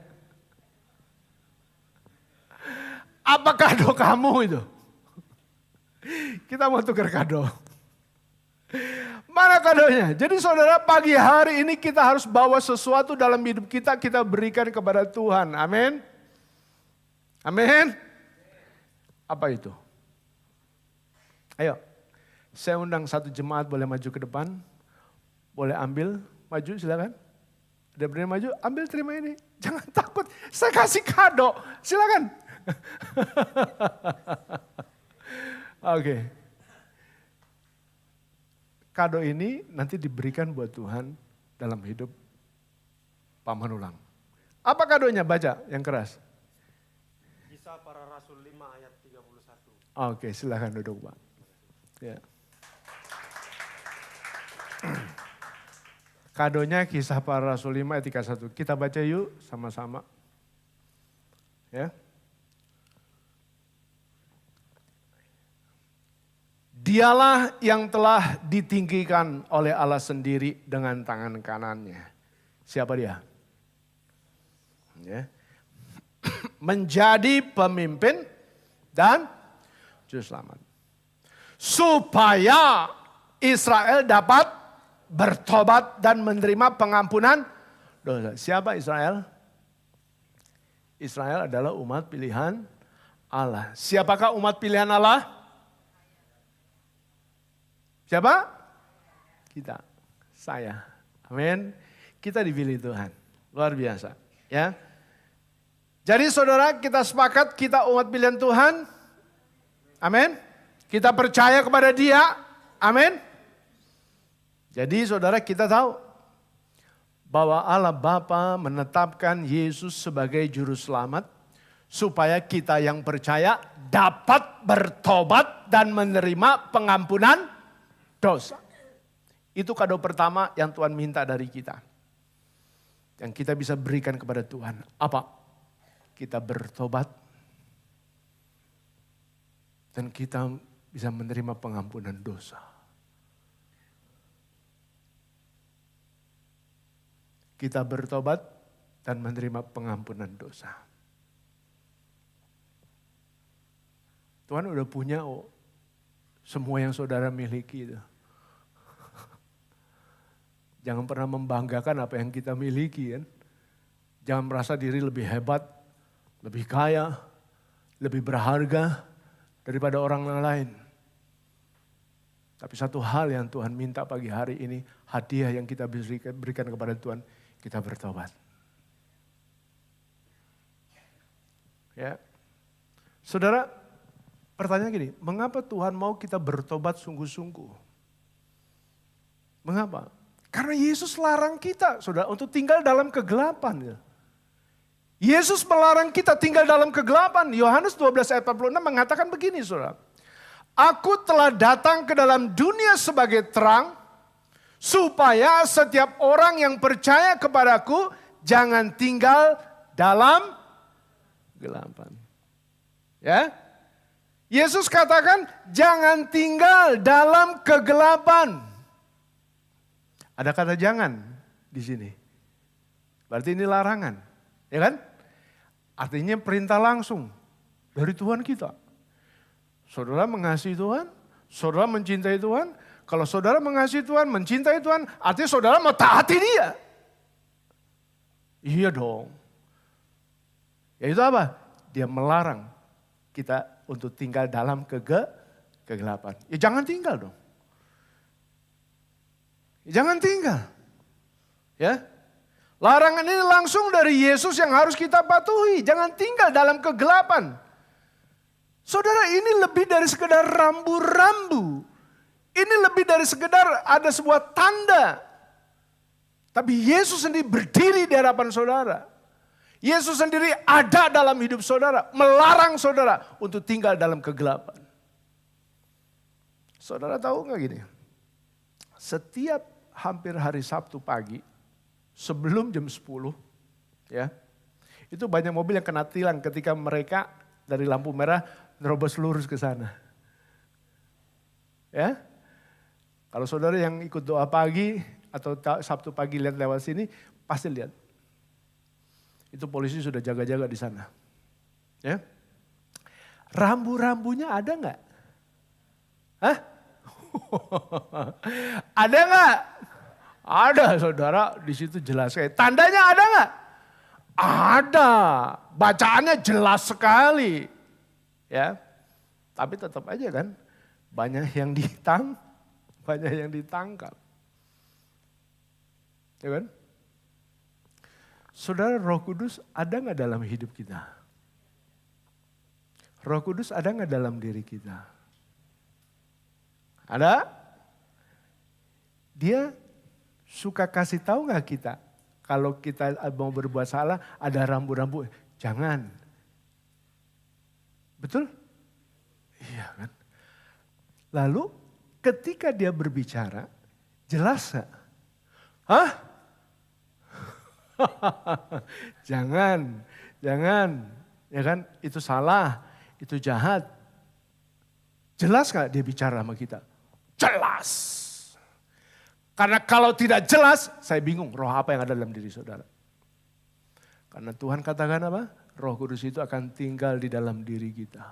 Apa kado kamu itu? Kita mau tukar kado. Mana kadonya? Jadi saudara, pagi hari ini kita harus bawa sesuatu dalam hidup kita, kita berikan kepada Tuhan. Amin. Amin. Apa itu? Ayo, saya undang satu jemaat boleh maju ke depan. Boleh ambil, maju silakan. Ada berani maju, ambil terima ini. Jangan takut, saya kasih kado. Silakan. Oke. Kado ini nanti diberikan buat Tuhan dalam hidup Pak Manulang. Apa kadonya? Baca yang keras. Kisah Para Rasul 5 ayat 31. Oke, silakan duduk Pak. Ya. Kadonya Kisah Para Rasul 5 ayat 31. Kita baca yuk sama-sama. Ya. Dialah yang telah ditinggikan oleh Allah sendiri dengan tangan kanannya. Siapa dia? Ya. Menjadi pemimpin dan juru selamat. Supaya Israel dapat bertobat dan menerima pengampunan dosa. Siapa Israel? Israel adalah umat pilihan Allah. Siapakah umat pilihan Allah? Siapa? Kita, saya. Amin. Kita dipilih Tuhan. Luar biasa. Ya. Jadi saudara, kita sepakat kita umat pilihan Tuhan. Amin. Kita percaya kepada Dia. Amin. Jadi saudara, kita tahu bahwa Allah Bapa menetapkan Yesus sebagai juru selamat supaya kita yang percaya dapat bertobat dan menerima pengampunan dosa. Itu kado pertama yang Tuhan minta dari kita. Yang kita bisa berikan kepada Tuhan. Apa? Kita bertobat. Dan kita bisa menerima pengampunan dosa. Kita bertobat dan menerima pengampunan dosa. Tuhan udah punya semua yang saudara miliki itu. Jangan pernah membanggakan apa yang kita miliki kan. Jangan merasa diri lebih hebat, lebih kaya, lebih berharga daripada orang lain. Tapi satu hal yang Tuhan minta pagi hari ini, hadiah yang kita berikan kepada Tuhan, kita bertobat. Ya. Saudara, pertanyaan gini, mengapa Tuhan mau kita bertobat sungguh-sungguh? Mengapa? Karena Yesus larang kita, saudara, untuk tinggal dalam kegelapan. Yesus melarang kita tinggal dalam kegelapan. Yohanes 12 ayat 46 mengatakan begini, saudara. Aku telah datang ke dalam dunia sebagai terang, supaya setiap orang yang percaya kepadaku jangan tinggal dalam kegelapan. Ya? Yesus katakan jangan tinggal dalam kegelapan. Ada kata jangan di sini. Berarti ini larangan, ya kan? Artinya perintah langsung dari Tuhan kita. Saudara mengasihi Tuhan, saudara mencintai Tuhan. Kalau saudara mengasihi Tuhan, mencintai Tuhan, artinya saudara mau taati Dia. Iya dong. Ya itu apa? Dia melarang kita untuk tinggal dalam kegelapan. Ya jangan tinggal dong. Jangan tinggal. Ya. Larangan ini langsung dari Yesus yang harus kita patuhi. Jangan tinggal dalam kegelapan. Saudara, ini lebih dari sekedar rambu-rambu. Ini lebih dari sekedar ada sebuah tanda. Tapi Yesus sendiri berdiri di hadapan saudara. Yesus sendiri ada dalam hidup saudara. Melarang saudara untuk tinggal dalam kegelapan. Saudara tahu gak gini? Setiap hampir hari Sabtu pagi, sebelum jam 10, ya, itu banyak mobil yang kena tilang ketika mereka dari lampu merah nerobos lurus ke sana. Ya, kalau saudara yang ikut doa pagi atau Sabtu pagi lihat lewat sini, pasti lihat. Itu polisi sudah jaga-jaga di sana. Ya, rambu-rambunya ada nggak? Hah? Ada nggak? Ada saudara, di situ jelas sekali. Tandanya ada nggak? Ada. Bacaannya jelas sekali. Ya. Tapi tetap aja kan, banyak yang ditangkap. Ya kan? Saudara, Roh Kudus ada nggak dalam hidup kita? Roh Kudus ada nggak dalam diri kita? Ada? Dia suka kasih tahu nggak kita? Kalau kita mau berbuat salah, ada rambu-rambu. Jangan. Betul? Iya kan? Lalu ketika dia berbicara, jelas gak? Hah? Jangan. Ya kan? Itu salah, itu jahat. Jelas gak dia bicara sama kita? Jelas. Karena kalau tidak jelas, saya bingung roh apa yang ada dalam diri saudara. Karena Tuhan katakan apa? Roh Kudus itu akan tinggal di dalam diri kita.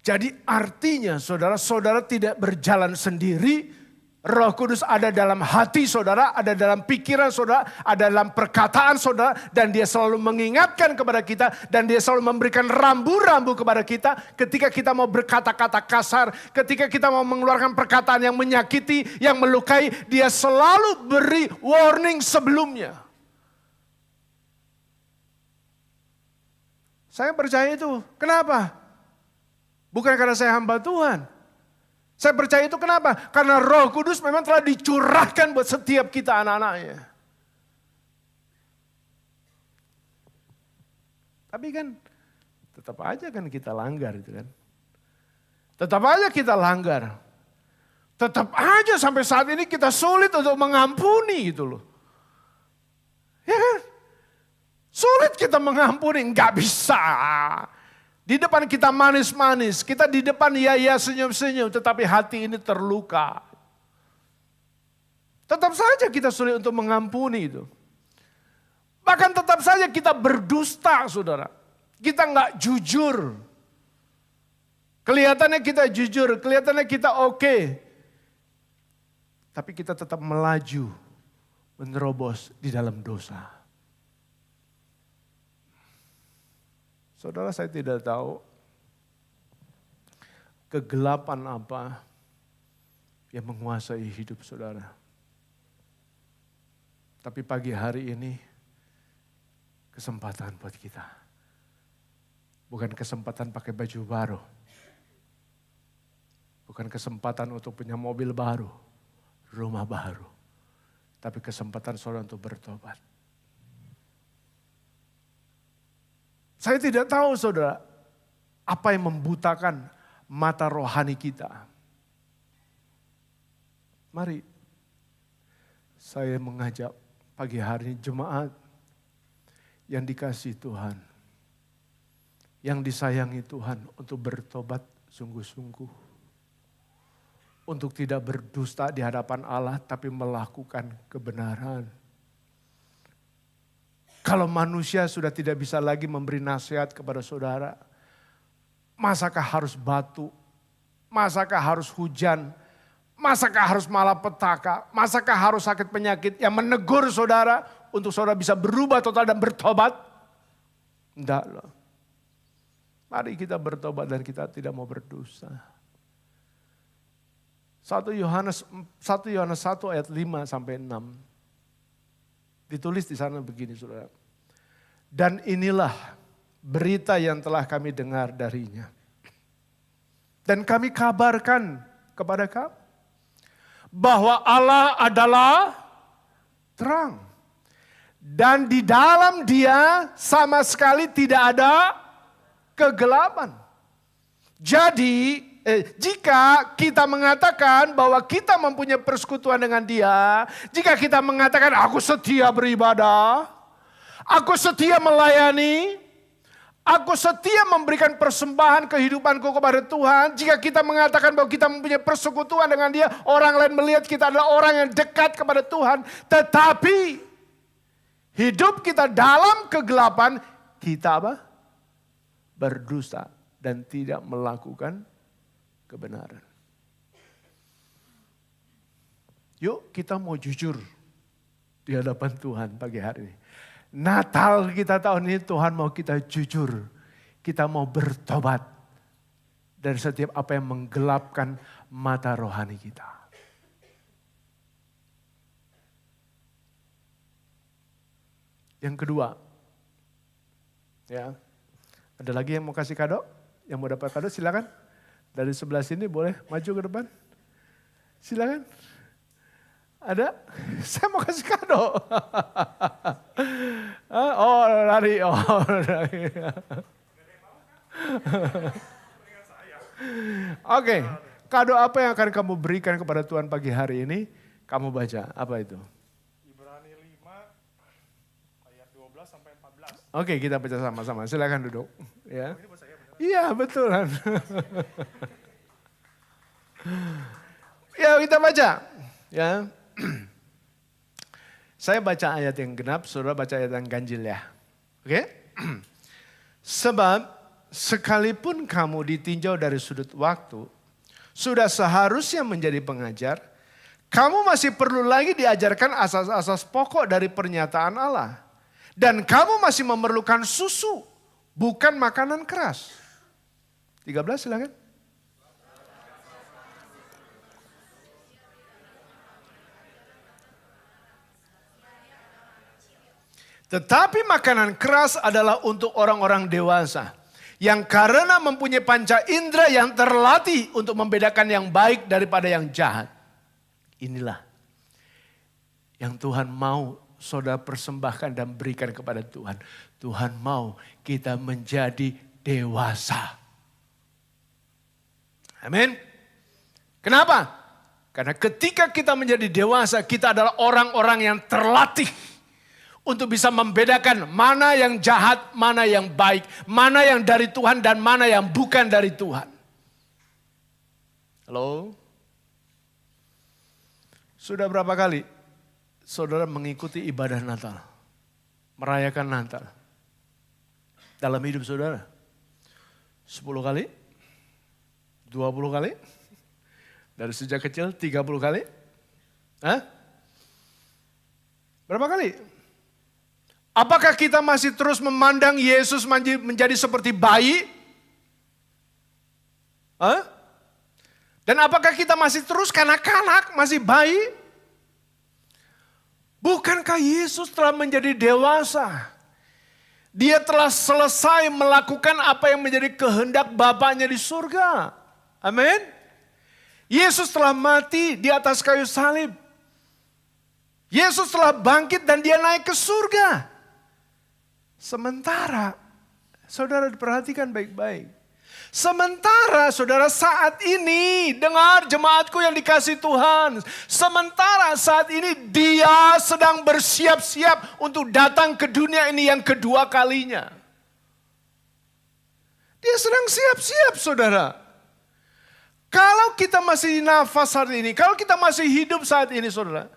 Jadi artinya saudara tidak berjalan sendiri. Roh Kudus ada dalam hati saudara, ada dalam pikiran saudara, ada dalam perkataan saudara. Dan dia selalu mengingatkan kepada kita. Dan dia selalu memberikan rambu-rambu kepada kita. Ketika kita mau berkata-kata kasar, ketika kita mau mengeluarkan perkataan yang menyakiti, yang melukai. Dia selalu beri warning sebelumnya. Saya percaya itu. Kenapa? Bukan karena saya hamba Tuhan. Saya percaya itu kenapa? Karena Roh Kudus memang telah dicurahkan buat setiap kita anak-anaknya. Tapi kan tetap aja kan kita langgar itu kan. Tetap aja kita langgar. Tetap aja sampai saat ini kita sulit untuk mengampuni gitu loh. Ya kan? Sulit kita mengampuni, nggak bisa. Di depan kita manis-manis, kita di depan ya senyum-senyum, tetapi hati ini terluka. Tetap saja kita sulit untuk mengampuni itu. Bahkan tetap saja kita berdusta saudara. Kita nggak jujur. Kelihatannya kita jujur, kelihatannya kita oke. Tapi kita tetap melaju, menerobos di dalam dosa. Saudara, saya tidak tahu kegelapan apa yang menguasai hidup saudara. Tapi pagi hari ini kesempatan buat kita. Bukan kesempatan pakai baju baru. Bukan kesempatan untuk punya mobil baru, rumah baru. Tapi kesempatan saudara untuk bertobat. Saya tidak tahu saudara, apa yang membutakan mata rohani kita. Mari, saya mengajak pagi hari ini jemaat yang dikasihi Tuhan. Yang disayangi Tuhan untuk bertobat sungguh-sungguh. Untuk tidak berdusta di hadapan Allah tapi melakukan kebenaran. Kalau manusia sudah tidak bisa lagi memberi nasihat kepada saudara, masakah harus batu? Masakah harus hujan? Masakah harus malapetaka? Masakah harus sakit penyakit yang menegur saudara untuk saudara bisa berubah total dan bertobat? Tidak loh. Mari kita bertobat dan kita tidak mau berdosa. 1 Yohanes 1 ayat 5 sampai 6. Ditulis di sana begini saudara. Dan inilah berita yang telah kami dengar darinya. Dan kami kabarkan kepada kamu. Bahwa Allah adalah terang. Dan di dalam dia sama sekali tidak ada kegelapan. Jadi jika kita mengatakan bahwa kita mempunyai persekutuan dengan dia, jika kita mengatakan aku setia beribadah, aku setia melayani, aku setia memberikan persembahan kehidupanku kepada Tuhan, jika kita mengatakan bahwa kita mempunyai persekutuan dengan dia, orang lain melihat kita adalah orang yang dekat kepada Tuhan, tetapi hidup kita dalam kegelapan, kita apa? Berdusta dan tidak melakukan kebenaran. Yuk kita mau jujur di hadapan Tuhan pagi hari ini. Natal kita tahun ini Tuhan mau kita jujur. Kita mau bertobat dari setiap apa yang menggelapkan mata rohani kita. Yang kedua, ya, ada lagi yang mau kasih kado? Yang mau dapat kado silakan. Dari sebelah sini boleh maju ke depan. Silakan. Ada? Saya mau kasih kado. Oh lari. Oke, kado apa yang akan kamu berikan kepada Tuhan pagi hari ini? Kamu baca, apa itu? Ibrani 5 ayat 12 sampai 14. Oke, kita baca sama-sama. Silakan duduk. Ya. Iya, betul. Ya, kita baca. Ya. Saya baca ayat yang genap, saudara baca ayat yang ganjil ya. Oke? Sebab sekalipun kamu ditinjau dari sudut waktu, sudah seharusnya menjadi pengajar, kamu masih perlu lagi diajarkan asas-asas pokok dari pernyataan Allah. Dan kamu masih memerlukan susu, bukan makanan keras. 13 silakan. Tetapi makanan keras adalah untuk orang-orang dewasa. Yang karena mempunyai panca indera yang terlatih untuk membedakan yang baik daripada yang jahat. Inilah yang Tuhan mau saudara persembahkan dan berikan kepada Tuhan. Tuhan mau kita menjadi dewasa. Amin. Kenapa? Karena ketika kita menjadi dewasa, kita adalah orang-orang yang terlatih untuk bisa membedakan mana yang jahat, mana yang baik, mana yang dari Tuhan dan mana yang bukan dari Tuhan. Halo? Sudah berapa kali saudara mengikuti ibadah Natal? Merayakan Natal? Dalam hidup saudara? 10 kali? 20 kali? Dari sejak kecil 30 kali? Hah? Berapa kali? Apakah kita masih terus memandang Yesus menjadi seperti bayi? Hah? Dan apakah kita masih terus kanak-kanak, masih bayi? Bukankah Yesus telah menjadi dewasa? Dia telah selesai melakukan apa yang menjadi kehendak Bapaknya di surga. Amin. Yesus telah mati di atas kayu salib. Yesus telah bangkit dan dia naik ke surga. Sementara, saudara perhatikan baik-baik. Sementara saudara saat ini, dengar jemaatku yang dikasihi Tuhan. Sementara saat ini dia sedang bersiap-siap untuk datang ke dunia ini yang kedua kalinya. Dia sedang siap-siap saudara. Kalau kita masih nafas saat ini, kalau kita masih hidup saat ini saudara.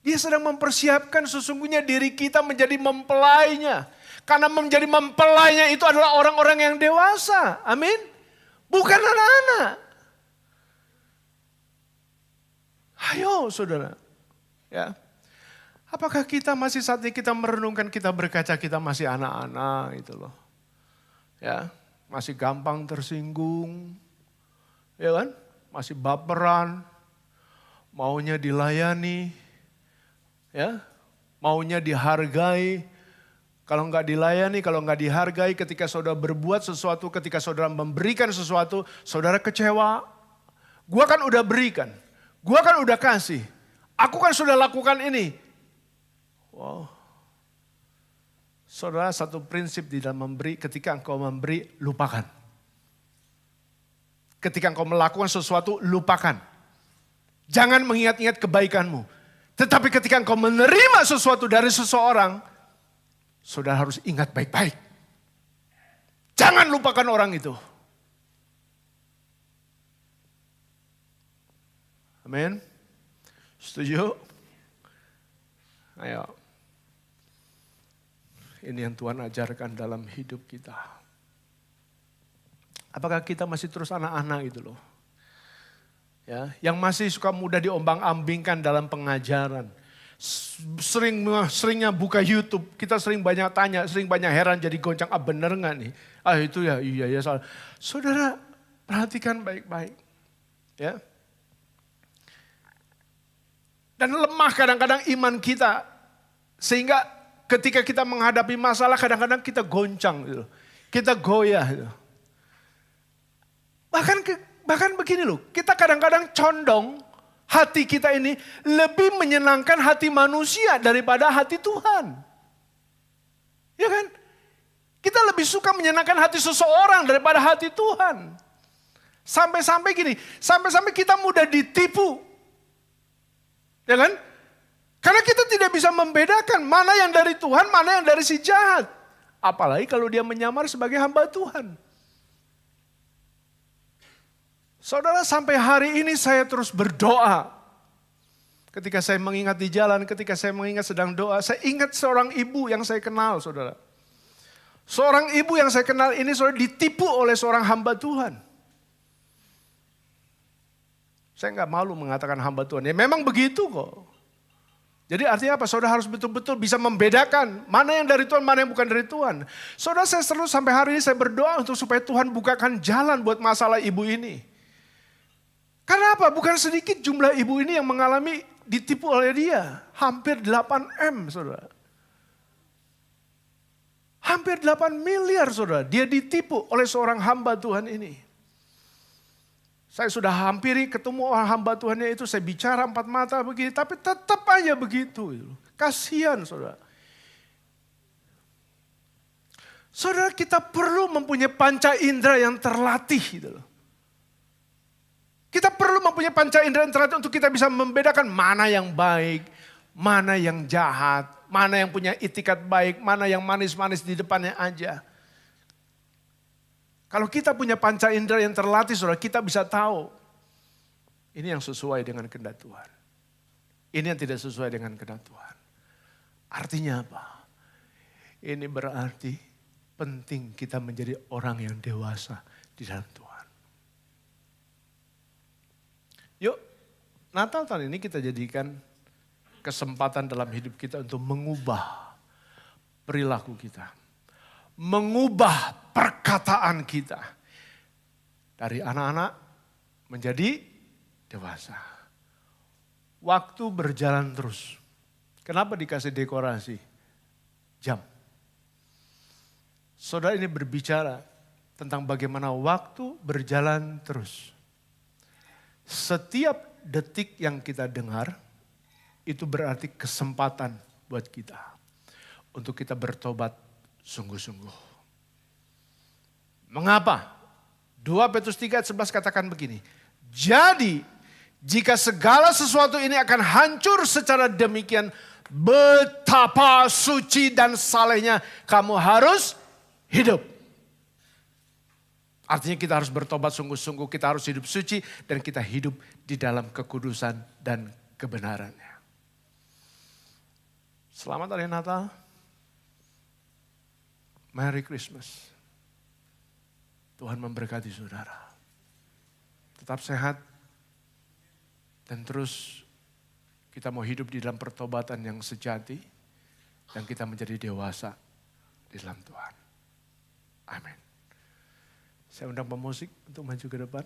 Dia sedang mempersiapkan sesungguhnya diri kita menjadi mempelainya. Karena menjadi mempelainya itu adalah orang-orang yang dewasa. Amin. Bukan anak-anak. Ayo saudara. Ya. Apakah kita masih saat ini kita merenungkan, kita berkaca kita masih anak-anak itu loh. Ya. Masih gampang tersinggung. Ya kan. Masih baperan. Maunya dilayani. Ya, maunya dihargai, kalau enggak dilayani, kalau enggak dihargai, ketika saudara berbuat sesuatu, ketika saudara memberikan sesuatu, saudara kecewa. Gua kan udah berikan, gua kan udah kasih, aku kan sudah lakukan ini. Wow, saudara satu prinsip di dalam memberi, ketika engkau memberi, lupakan. Ketika engkau melakukan sesuatu, lupakan. Jangan mengingat-ingat kebaikanmu. Tetapi ketika engkau menerima sesuatu dari seseorang, saudara harus ingat baik-baik. Jangan lupakan orang itu. Amin. Setuju? Ayo. Ini yang Tuhan ajarkan dalam hidup kita. Apakah kita masih terus anak-anak gitu loh. Ya, yang masih suka mudah diombang-ambingkan dalam pengajaran. Seringnya buka YouTube, kita sering banyak tanya, sering banyak heran jadi goncang, bener nggak nih? Itu ya, iya ya salah. Saudara, perhatikan baik-baik. Ya. Dan lemah kadang-kadang iman kita. Sehingga ketika kita menghadapi masalah kadang-kadang kita goncang gitu. Kita goyah gitu. Bahkan begini loh, kita kadang-kadang condong hati kita ini lebih menyenangkan hati manusia daripada hati Tuhan. Ya kan? Kita lebih suka menyenangkan hati seseorang daripada hati Tuhan. Sampai-sampai gini, sampai-sampai kita mudah ditipu. Ya kan? Karena kita tidak bisa membedakan mana yang dari Tuhan, mana yang dari si jahat. Apalagi kalau dia menyamar sebagai hamba Tuhan. Saudara, sampai hari ini saya terus berdoa. Ketika saya mengingat di jalan, ketika saya mengingat sedang doa, saya ingat seorang ibu yang saya kenal, saudara. Seorang ibu yang saya kenal ini saudara ditipu oleh seorang hamba Tuhan. Saya nggak malu mengatakan hamba Tuhan. Ya memang begitu kok. Jadi artinya apa? Saudara harus betul-betul bisa membedakan mana yang dari Tuhan, mana yang bukan dari Tuhan. Saudara, saya selalu sampai hari ini saya berdoa untuk supaya Tuhan bukakan jalan buat masalah ibu ini. Karena apa? Bukan sedikit jumlah ibu ini yang mengalami ditipu oleh dia. Hampir 8M, saudara. Hampir 8 miliar, saudara. Dia ditipu oleh seorang hamba Tuhan ini. Saya sudah hampiri ketemu orang hamba Tuhannya itu, saya bicara 4 mata begini, tapi tetap aja begitu. Kasihan, saudara. Saudara, kita perlu mempunyai panca indera yang terlatih gitu loh. Kita perlu mempunyai panca indera yang terlatih untuk kita bisa membedakan mana yang baik, mana yang jahat, mana yang punya itikat baik, mana yang manis-manis di depannya aja. Kalau kita punya panca indera yang terlatih, saudara, kita bisa tahu ini yang sesuai dengan kehendak Tuhan. Ini yang tidak sesuai dengan kehendak Tuhan. Artinya apa? Ini berarti penting kita menjadi orang yang dewasa di dalam Tuhan. Yuk, Natal tahun ini kita jadikan kesempatan dalam hidup kita untuk mengubah perilaku kita. Mengubah perkataan kita. Dari anak-anak menjadi dewasa. Waktu berjalan terus. Kenapa dikasih dekorasi? Jam. Saudara, ini berbicara tentang bagaimana waktu berjalan terus. Setiap detik yang kita dengar, itu berarti kesempatan buat kita. Untuk kita bertobat sungguh-sungguh. Mengapa? 2 Petrus 3 ayat 11 katakan begini. Jadi, jika segala sesuatu ini akan hancur secara demikian, betapa suci dan salehnya kamu harus hidup. Artinya kita harus bertobat sungguh-sungguh, kita harus hidup suci dan kita hidup di dalam kekudusan dan kebenarannya. Selamat hari Natal. Merry Christmas. Tuhan memberkati saudara. Tetap sehat dan terus kita mau hidup di dalam pertobatan yang sejati dan kita menjadi dewasa di dalam Tuhan. Amin. Saya undang pemusik untuk maju ke depan.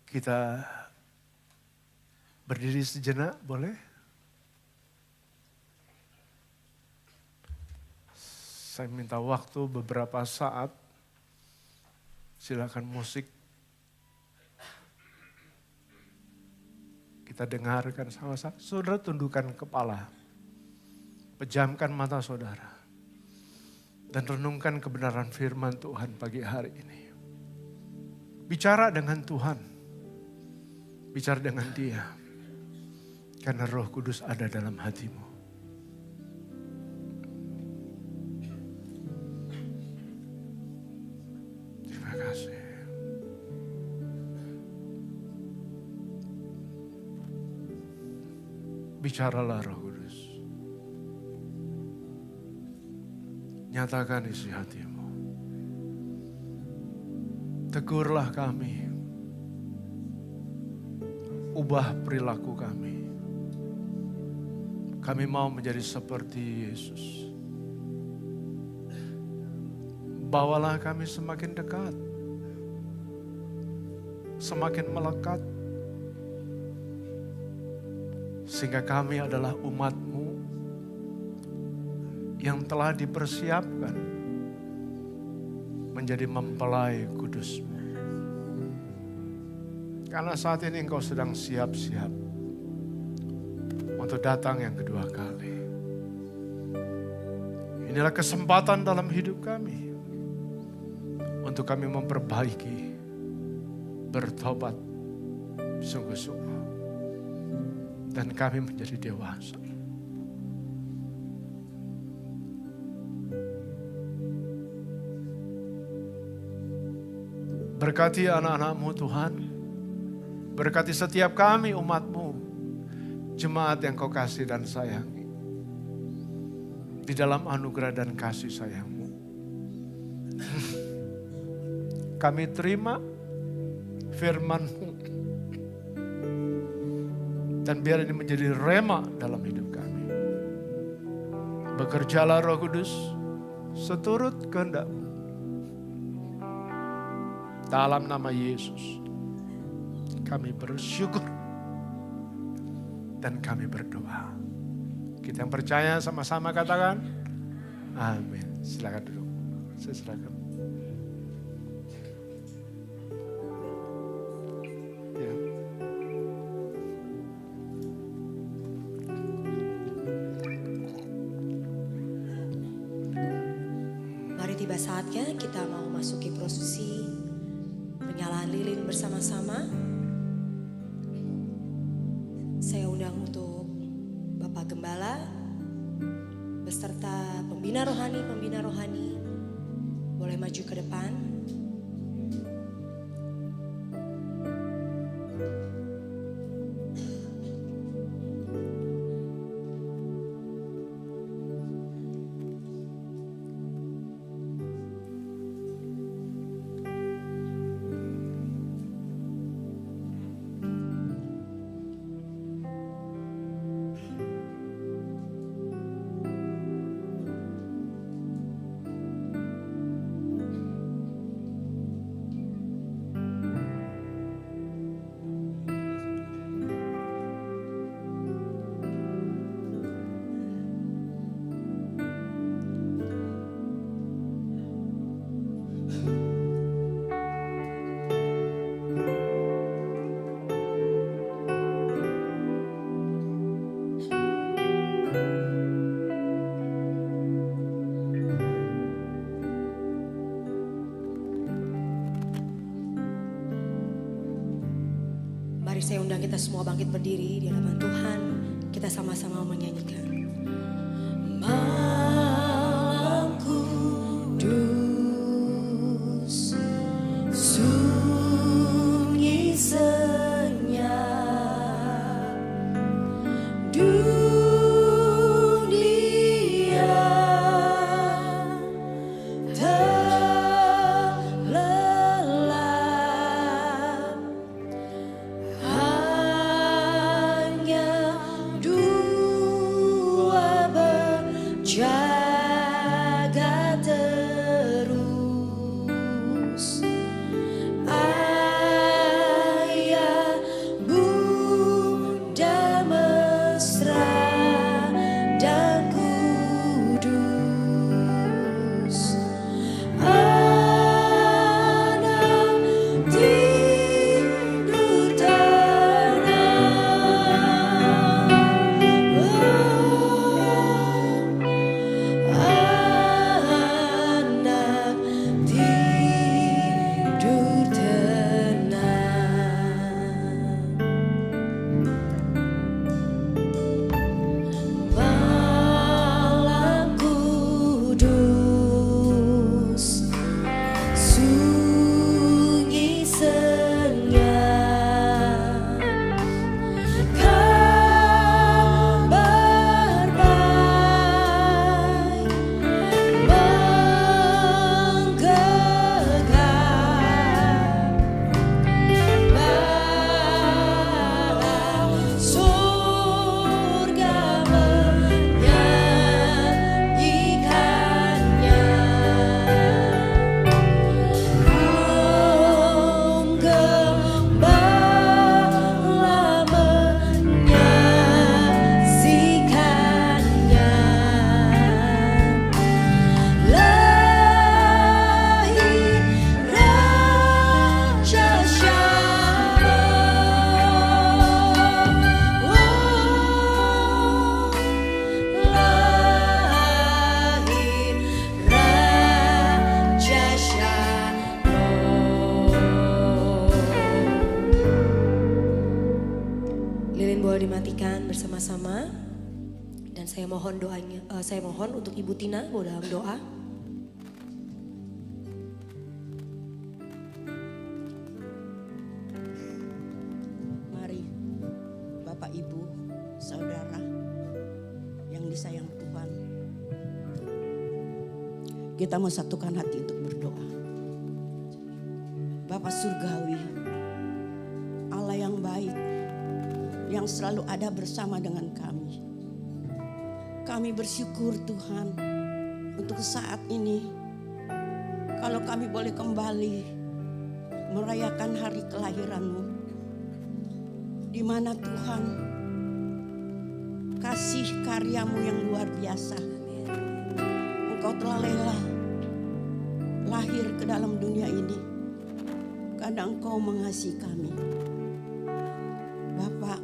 Kita berdiri sejenak, boleh? Saya minta waktu beberapa saat. Silakan musik. Kita dengarkan sama-sama. Saudara tundukkan kepala. Pejamkan mata saudara. Dan renungkan kebenaran firman Tuhan pagi hari ini. Bicara dengan Tuhan. Bicara dengan Dia. Karena Roh Kudus ada dalam hatimu. Terima kasih. Bicaralah Roh Kudus. Nyatakan isi hatimu. Tegurlah kami. Ubah perilaku kami. Kami mau menjadi seperti Yesus. Bawalah kami semakin dekat. Semakin melekat. Sehingga kami adalah umat-Mu yang telah dipersiapkan menjadi mempelai kudus-Mu. Karena saat ini Engkau sedang siap-siap untuk datang yang kedua kali. Inilah kesempatan dalam hidup kami untuk kami memperbaiki, bertobat sungguh-sungguh, dan kami menjadi dewasa. Berkati anak-anak-Mu Tuhan. Berkati setiap kami umat-Mu. Jemaat yang Kau kasih dan sayangi. Di dalam anugerah dan kasih sayang-Mu. Kami terima firman-Mu. Dan biar ini menjadi rema dalam hidup kami. Bekerjalah Roh Kudus seturut kehendak-Mu. Dalam nama Yesus, kami bersyukur dan kami berdoa. Kita yang percaya sama-sama katakan, amin. Silakan duduk. Saya serahkan. Ya. Mari tiba saatnya kita mau masuki prosesi penyalaan lilin bersama-sama. Saya undang untuk Bapak Gembala beserta pembina rohani boleh maju ke depan. Mari saya undang kita semua bangkit berdiri di hadapan Tuhan. Kita sama-sama menyanyikan. Malam kudus, sunyi senyap, dunia terlelap. Hanya dua bersama-sama. Dan saya mohon doanya, saya mohon untuk Ibu Tina mau dalam doa. Mari Bapak Ibu, Saudara yang disayang Tuhan. Kita mau satukan hati untuk berdoa. Bapa Surgawi, Allah yang baik, yang selalu ada bersama dengan kami. Kami bersyukur Tuhan untuk saat ini. Kalau kami boleh kembali merayakan hari kelahiran-Mu. Di mana Tuhan kasih karya-Mu yang luar biasa. Engkau telah rela lahir ke dalam dunia ini karena Engkau mengasihi kami. Bapak,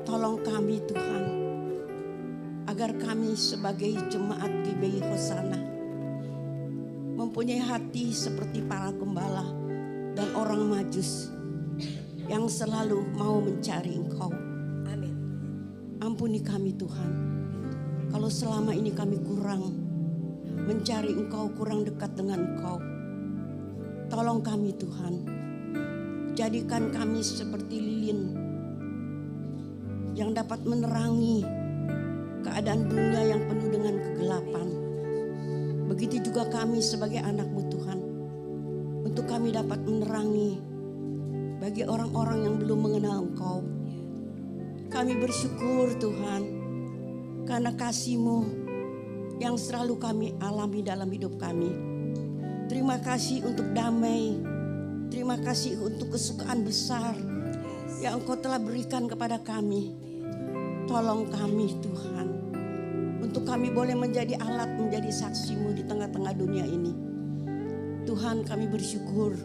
tolong kami Tuhan, agar kami sebagai jemaat GBI Hosana mempunyai hati seperti para gembala dan orang Majus yang selalu mau mencari Engkau. Amin. Ampuni kami Tuhan, kalau selama ini kami kurang mencari Engkau, kurang dekat dengan Engkau. Tolong kami Tuhan, jadikan kami seperti lilin yang dapat menerangi keadaan dunia yang penuh dengan kegelapan. Begitu juga kami sebagai anak-Mu Tuhan, untuk kami dapat menerangi bagi orang-orang yang belum mengenal Engkau. Kami bersyukur Tuhan, karena kasih-Mu yang selalu kami alami dalam hidup kami. Terima kasih untuk damai, terima kasih untuk kesukaan besar yang Engkau telah berikan kepada kami. Tolong kami Tuhan, untuk kami boleh menjadi alat, menjadi saksi-Mu di tengah-tengah dunia ini. Tuhan, kami bersyukur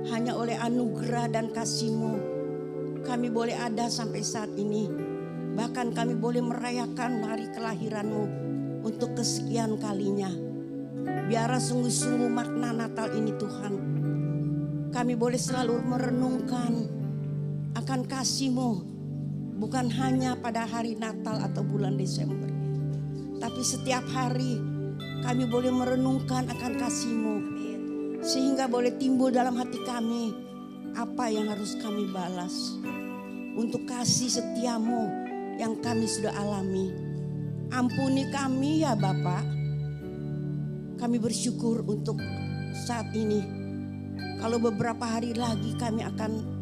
hanya oleh anugerah dan kasih-Mu kami boleh ada sampai saat ini. Bahkan kami boleh merayakan hari kelahiran-Mu untuk kesekian kalinya. Biarlah sungguh-sungguh makna Natal ini Tuhan, kami boleh selalu merenungkan akan kasih-Mu. Bukan hanya pada hari Natal atau bulan Desember, tapi setiap hari kami boleh merenungkan akan kasih-Mu. Sehingga boleh timbul dalam hati kami apa yang harus kami balas untuk kasih setia-Mu yang kami sudah alami. Ampuni kami ya Bapa. Kami bersyukur untuk saat ini. Kalau beberapa hari lagi kami akan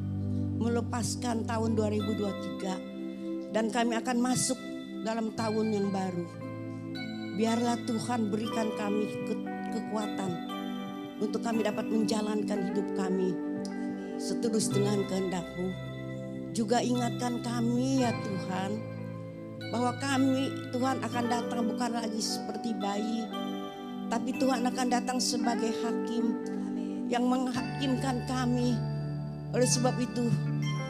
melepaskan tahun 2023 dan kami akan masuk dalam tahun yang baru. Biarlah Tuhan berikan kami kekuatan untuk kami dapat menjalankan hidup kami seturut dengan kehendak-Mu. Juga ingatkan kami ya Tuhan, bahwa kami Tuhan akan datang bukan lagi seperti bayi, tapi Tuhan akan datang sebagai hakim yang menghakimkan kami. Oleh sebab itu,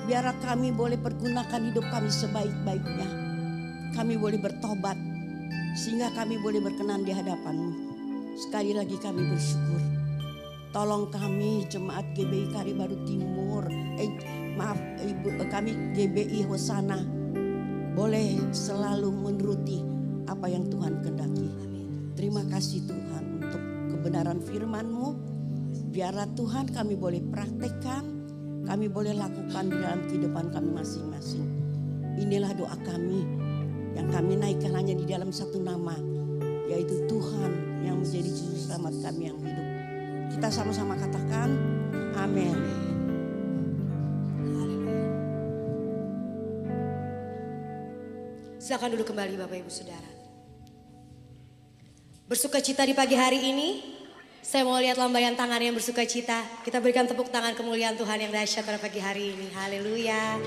biarlah kami boleh pergunakan hidup kami sebaik-baiknya. Kami boleh bertobat, sehingga kami boleh berkenan di hadapan-Mu. Sekali lagi kami bersyukur. Tolong kami jemaat GBI Karibaru Timur, kami GBI Hosana, boleh selalu menuruti apa yang Tuhan kehendaki. Terima kasih Tuhan untuk kebenaran firman-Mu. Biarlah Tuhan kami boleh praktekkan, kami boleh lakukan di dalam kehidupan kami masing-masing. Inilah doa kami yang kami naikkan hanya di dalam satu nama, yaitu Tuhan yang menjadi juru selamat kami yang hidup. Kita sama-sama katakan amin. Silakan duduk kembali Bapak Ibu Saudara. Bersukacita di pagi hari ini. Saya mau lihat lambaian tangan yang bersuka cita. Kita berikan tepuk tangan kemuliaan Tuhan yang dahsyat pada pagi hari ini. Haleluya.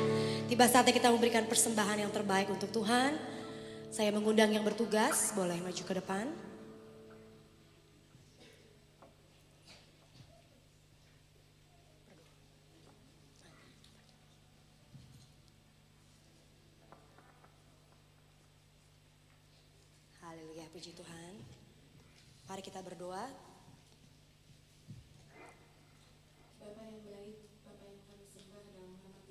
Tiba saatnya kita memberikan persembahan yang terbaik untuk Tuhan. Saya mengundang yang bertugas, boleh maju ke depan. Haleluya, puji Tuhan. Mari kita berdoa.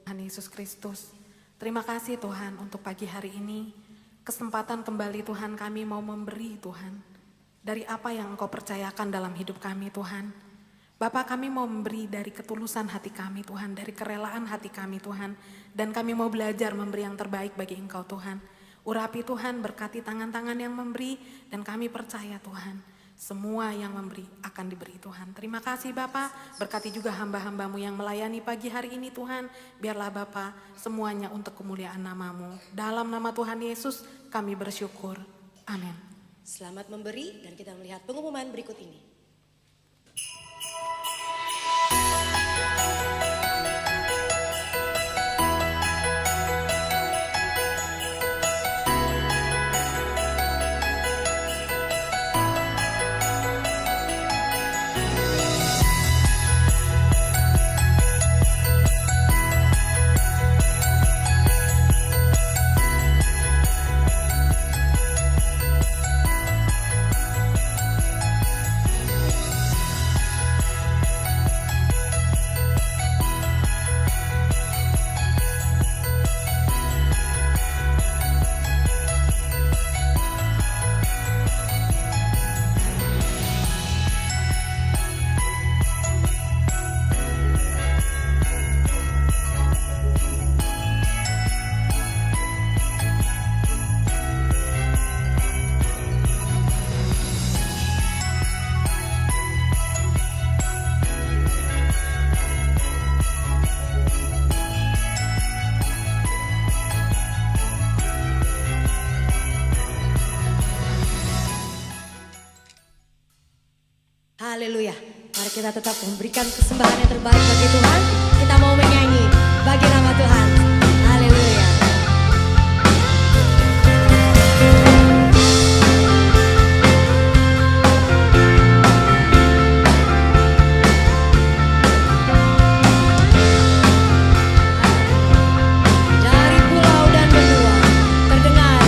Tuhan Yesus Kristus, Terima kasih Tuhan untuk pagi hari ini. Kesempatan kembali Tuhan kami mau memberi Tuhan. Dari apa yang Engkau percayakan dalam hidup kami Tuhan. Bapak kami mau memberi dari ketulusan hati kami Tuhan. Dari kerelaan hati kami Tuhan. Dan kami mau belajar memberi yang terbaik bagi Engkau Tuhan. Urapi Tuhan, berkati tangan-tangan yang memberi. Dan kami percaya Tuhan. Semua yang memberi akan diberi Tuhan. Terima kasih Bapak, berkati juga hamba-hambamu yang melayani pagi hari ini Tuhan. Biarlah Bapak semuanya untuk kemuliaan nama-Mu. Dalam nama Tuhan Yesus kami bersyukur. Amin. Selamat memberi dan kita melihat pengumuman berikut ini. Haleluya. Mari kita tetap memberikan persembahan yang terbaik bagi Tuhan. Kita mau menyanyi bagi nama Tuhan. Haleluya. Dari pulau dan benua terdengar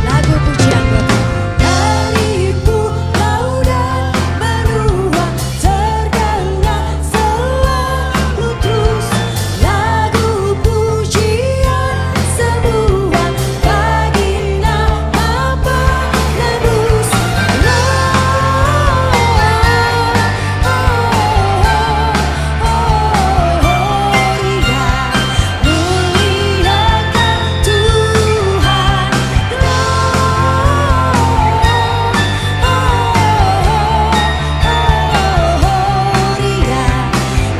lagu pujian buat Tuhan. Dari pulau dan benua terdengar selalu terus lagu pujian semua bagi nama penebus.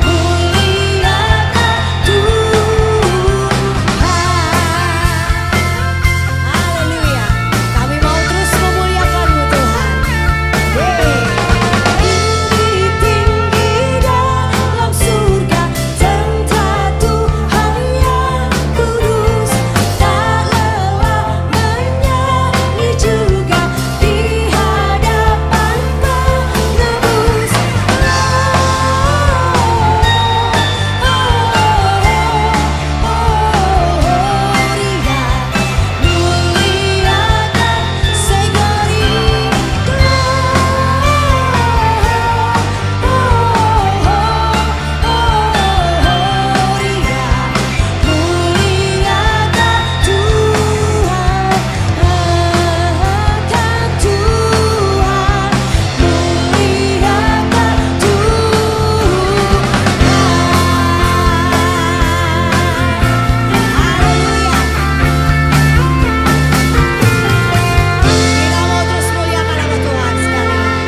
Muliakan Tuhan. Haleluya. Kami mau terus memuliakan-Mu Tuhan. Tinggi-tinggi dalam surga tempat Tuhan yang kudus. Tak lelah menyanyi juga di hadapan penebus. Muliakan segori muliakan Tuhan, akan Tuhan, muliakan Tuhan. Haleluya. Kita mau terus muliakan nama Tuhan sekali lagi.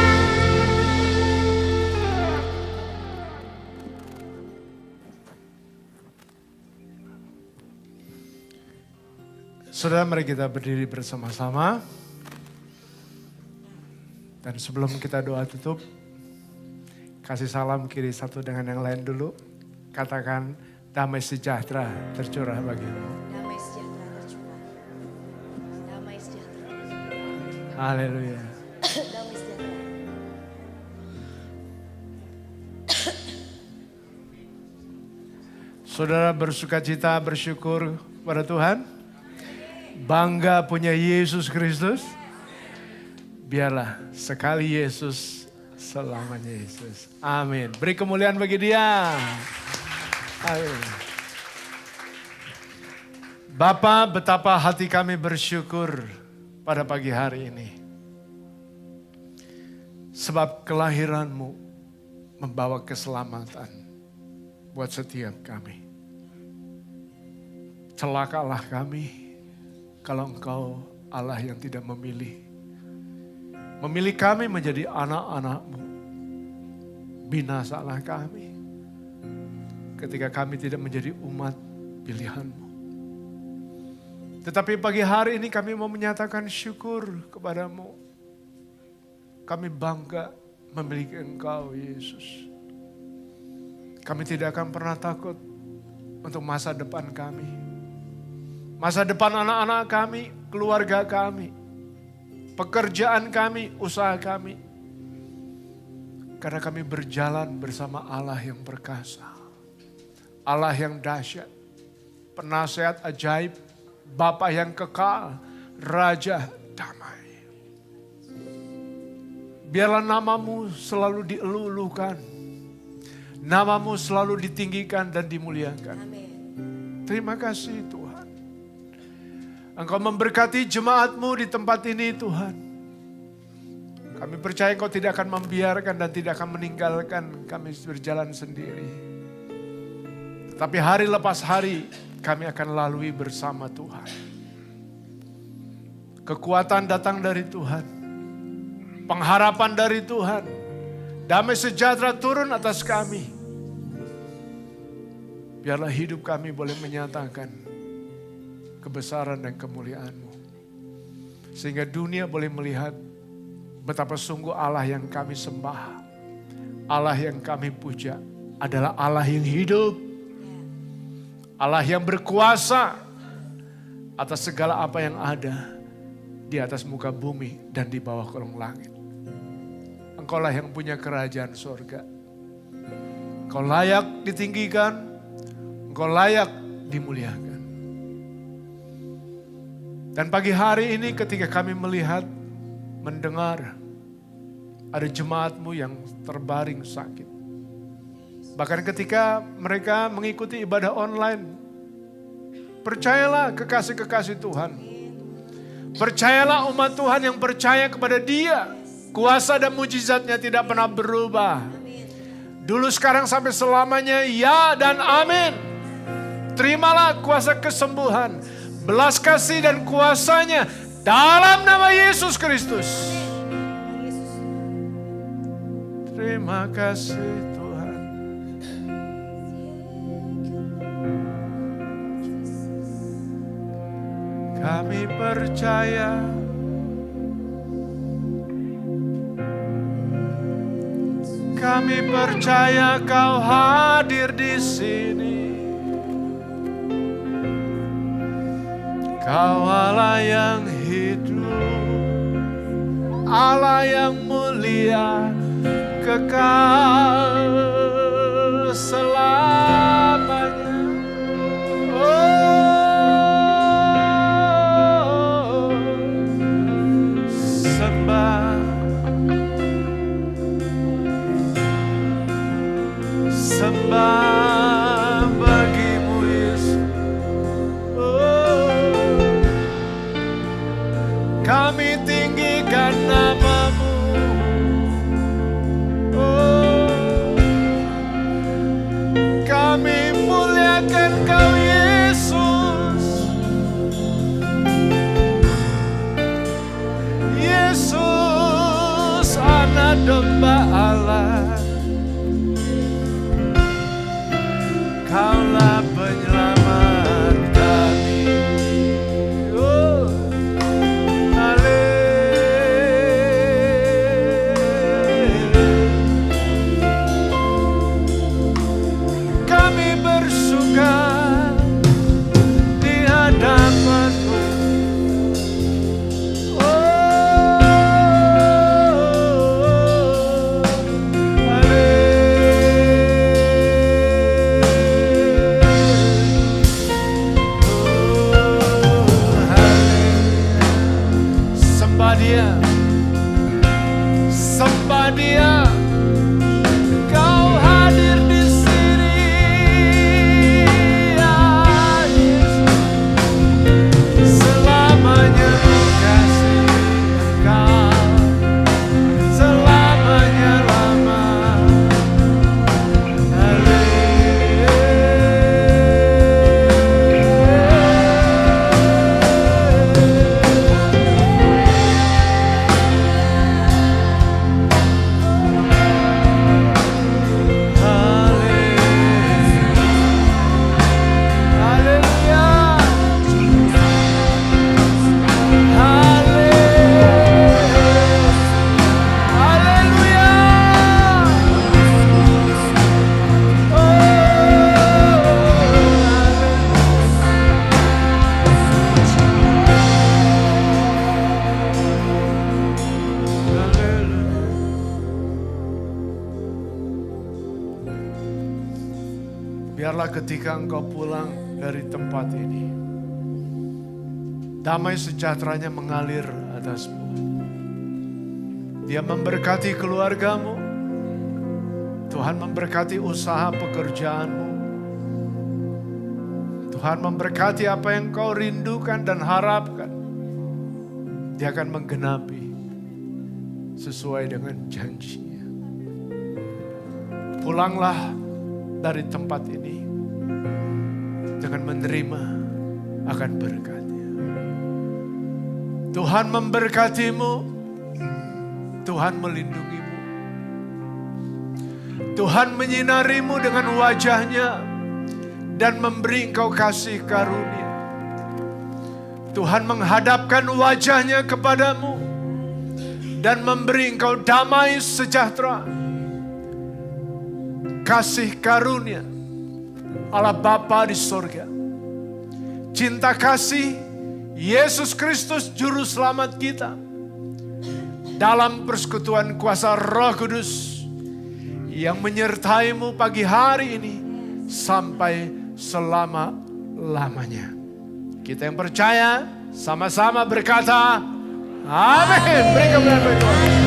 Saudara, mari kita berdiri bersama-sama. Dan sebelum kita doa tutup, kasih salam kiri satu dengan yang lain dulu. Katakan damai sejahtera tercurah bagimu. Damai sejahtera tercurah. Damai sejahtera. Haleluya. Damai sejahtera. Saudara bersukacita, bersyukur pada Tuhan. Bangga punya Yesus Kristus. Biarlah sekali Yesus, selamanya Yesus. Amin. Beri kemuliaan bagi Dia. Amin. Bapa, betapa hati kami bersyukur pada pagi hari ini. Sebab kelahiran-Mu membawa keselamatan buat setiap kami. Celakalah kami kalau Engkau Allah yang tidak memilih. Memilih kami menjadi anak-anak-Mu. Binasalah kami ketika kami tidak menjadi umat pilihan-Mu. Tetapi pagi hari ini kami mau menyatakan syukur kepada-Mu. Kami bangga memiliki Engkau, Yesus. Kami tidak akan pernah takut untuk masa depan kami. Masa depan anak-anak kami, keluarga kami, pekerjaan kami, usaha kami. Karena kami berjalan bersama Allah yang perkasa. Allah yang dahsyat, penasehat ajaib, Bapa yang kekal, Raja damai. Biarlah nama-Mu selalu dielulukan, nama-Mu selalu ditinggikan dan dimuliakan. Terima kasih Tuhan. Engkau memberkati jemaat-Mu di tempat ini Tuhan. Kami percaya Engkau tidak akan membiarkan dan tidak akan meninggalkan kami berjalan sendiri. Tapi hari lepas hari kami akan lalui bersama Tuhan. Kekuatan datang dari Tuhan. Pengharapan dari Tuhan. Damai sejahtera turun atas kami. Biarlah hidup kami boleh menyatakan kebesaran dan kemuliaan-Mu. Sehingga dunia boleh melihat betapa sungguh Allah yang kami sembah. Allah yang kami puja adalah Allah yang hidup. Allah yang berkuasa atas segala apa yang ada di atas muka bumi dan di bawah kolong langit. Engkaulah yang punya kerajaan sorga. Engkau layak ditinggikan, Engkau layak dimuliakan. Dan pagi hari ini ketika kami melihat, mendengar ada jemaat-Mu yang terbaring sakit. Bahkan ketika mereka mengikuti ibadah online, percayalah kekasih-kekasih Tuhan. Percayalah umat Tuhan yang percaya kepada Dia. Kuasa dan mujizatnya tidak pernah berubah. Dulu, sekarang, sampai selamanya, ya dan amin. Terimalah kuasa kesembuhan, belas kasih dan kuasanya dalam nama Yesus Kristus. Terima kasih Tuhan. Kami percaya Kau hadir di sini. Kau Allah yang hidup, Allah yang mulia, kekal selamanya. Sembah bagi-Mu Yesus. Kami tinggikan nama-Mu. Kami muliakan Kau Yesus. Yesus Anak Domba Allah. Kaulah penyelamat kami. Kami bersuka di hadapan-Mu. Sembah Dia, Kau hadir di sini, ya Yesus. Biarlah ketika engkau pulang dari tempat ini, damai sejahteranya mengalir atasmu. Dia memberkati keluargamu. Tuhan memberkati usaha pekerjaanmu. Tuhan memberkati apa yang kau rindukan dan harapkan. Dia akan menggenapi sesuai dengan janjinya. Pulanglah dari tempat ini dengan menerima akan berkat-Nya. Tuhan memberkatimu, Tuhan melindungimu, Tuhan menyinarimu dengan wajah-Nya dan memberi engkau kasih karunia. Tuhan menghadapkan wajah-Nya kepadamu dan memberi engkau damai sejahtera. Kasih karunia Allah Bapa di sorga, cinta kasih Yesus Kristus Juru Selamat kita, dalam persekutuan kuasa Roh Kudus yang menyertaimu pagi hari ini sampai selama-lamanya. Kita yang percaya sama-sama berkata, amin. Beri kemuliaan bagi Tuhan.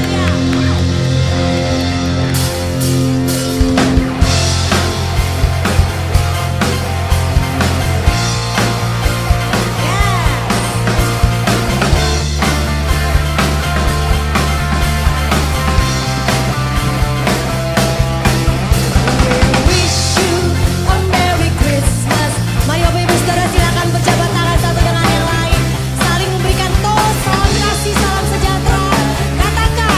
Mari Bapak Ibu Saudara silakan berjabat tangan satu dengan yang lain. Saling memberikan tos, salam kasih, salam sejahtera. Katakan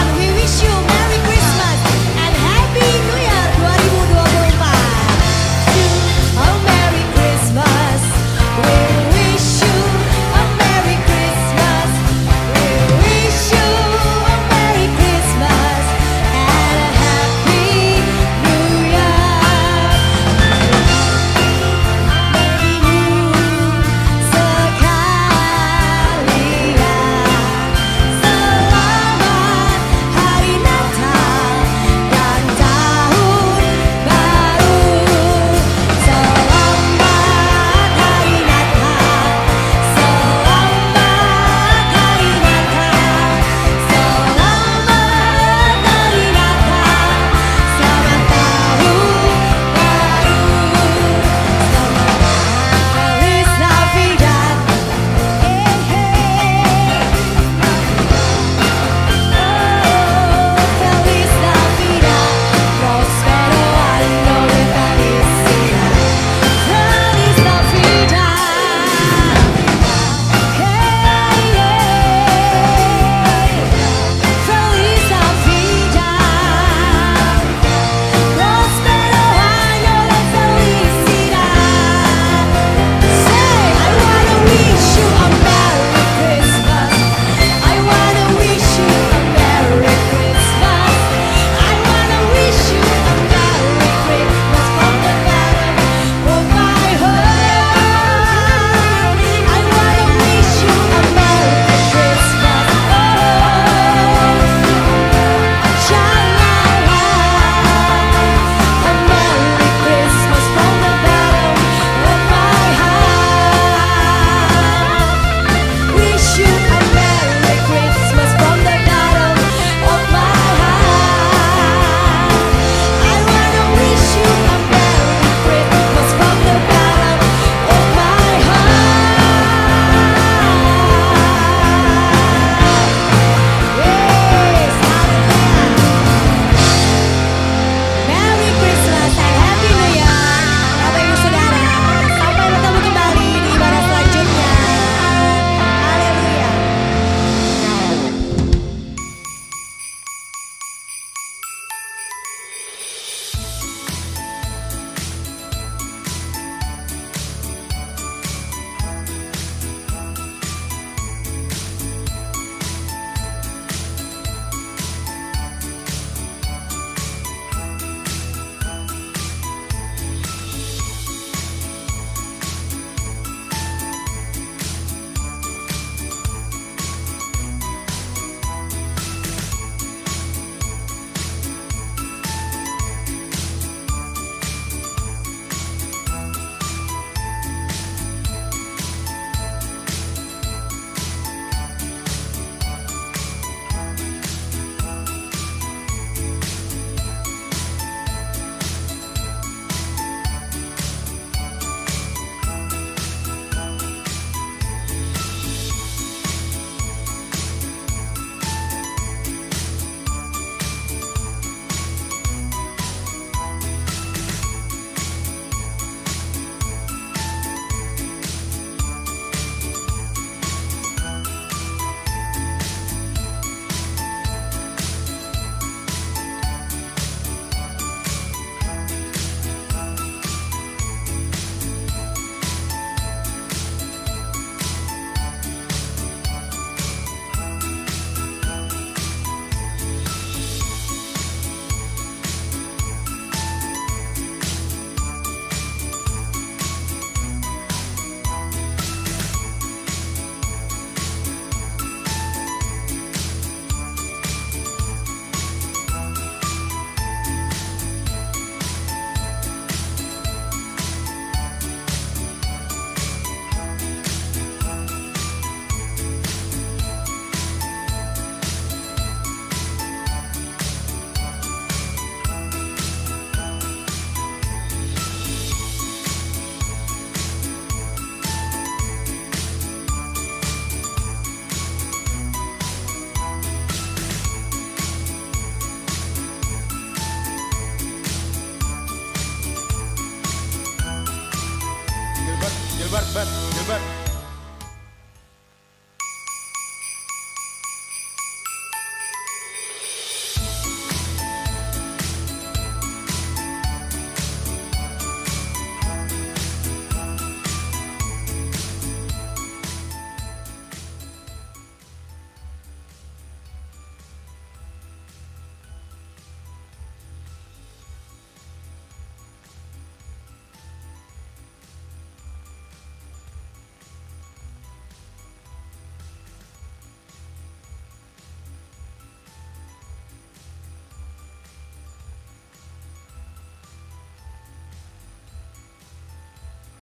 Gilbert.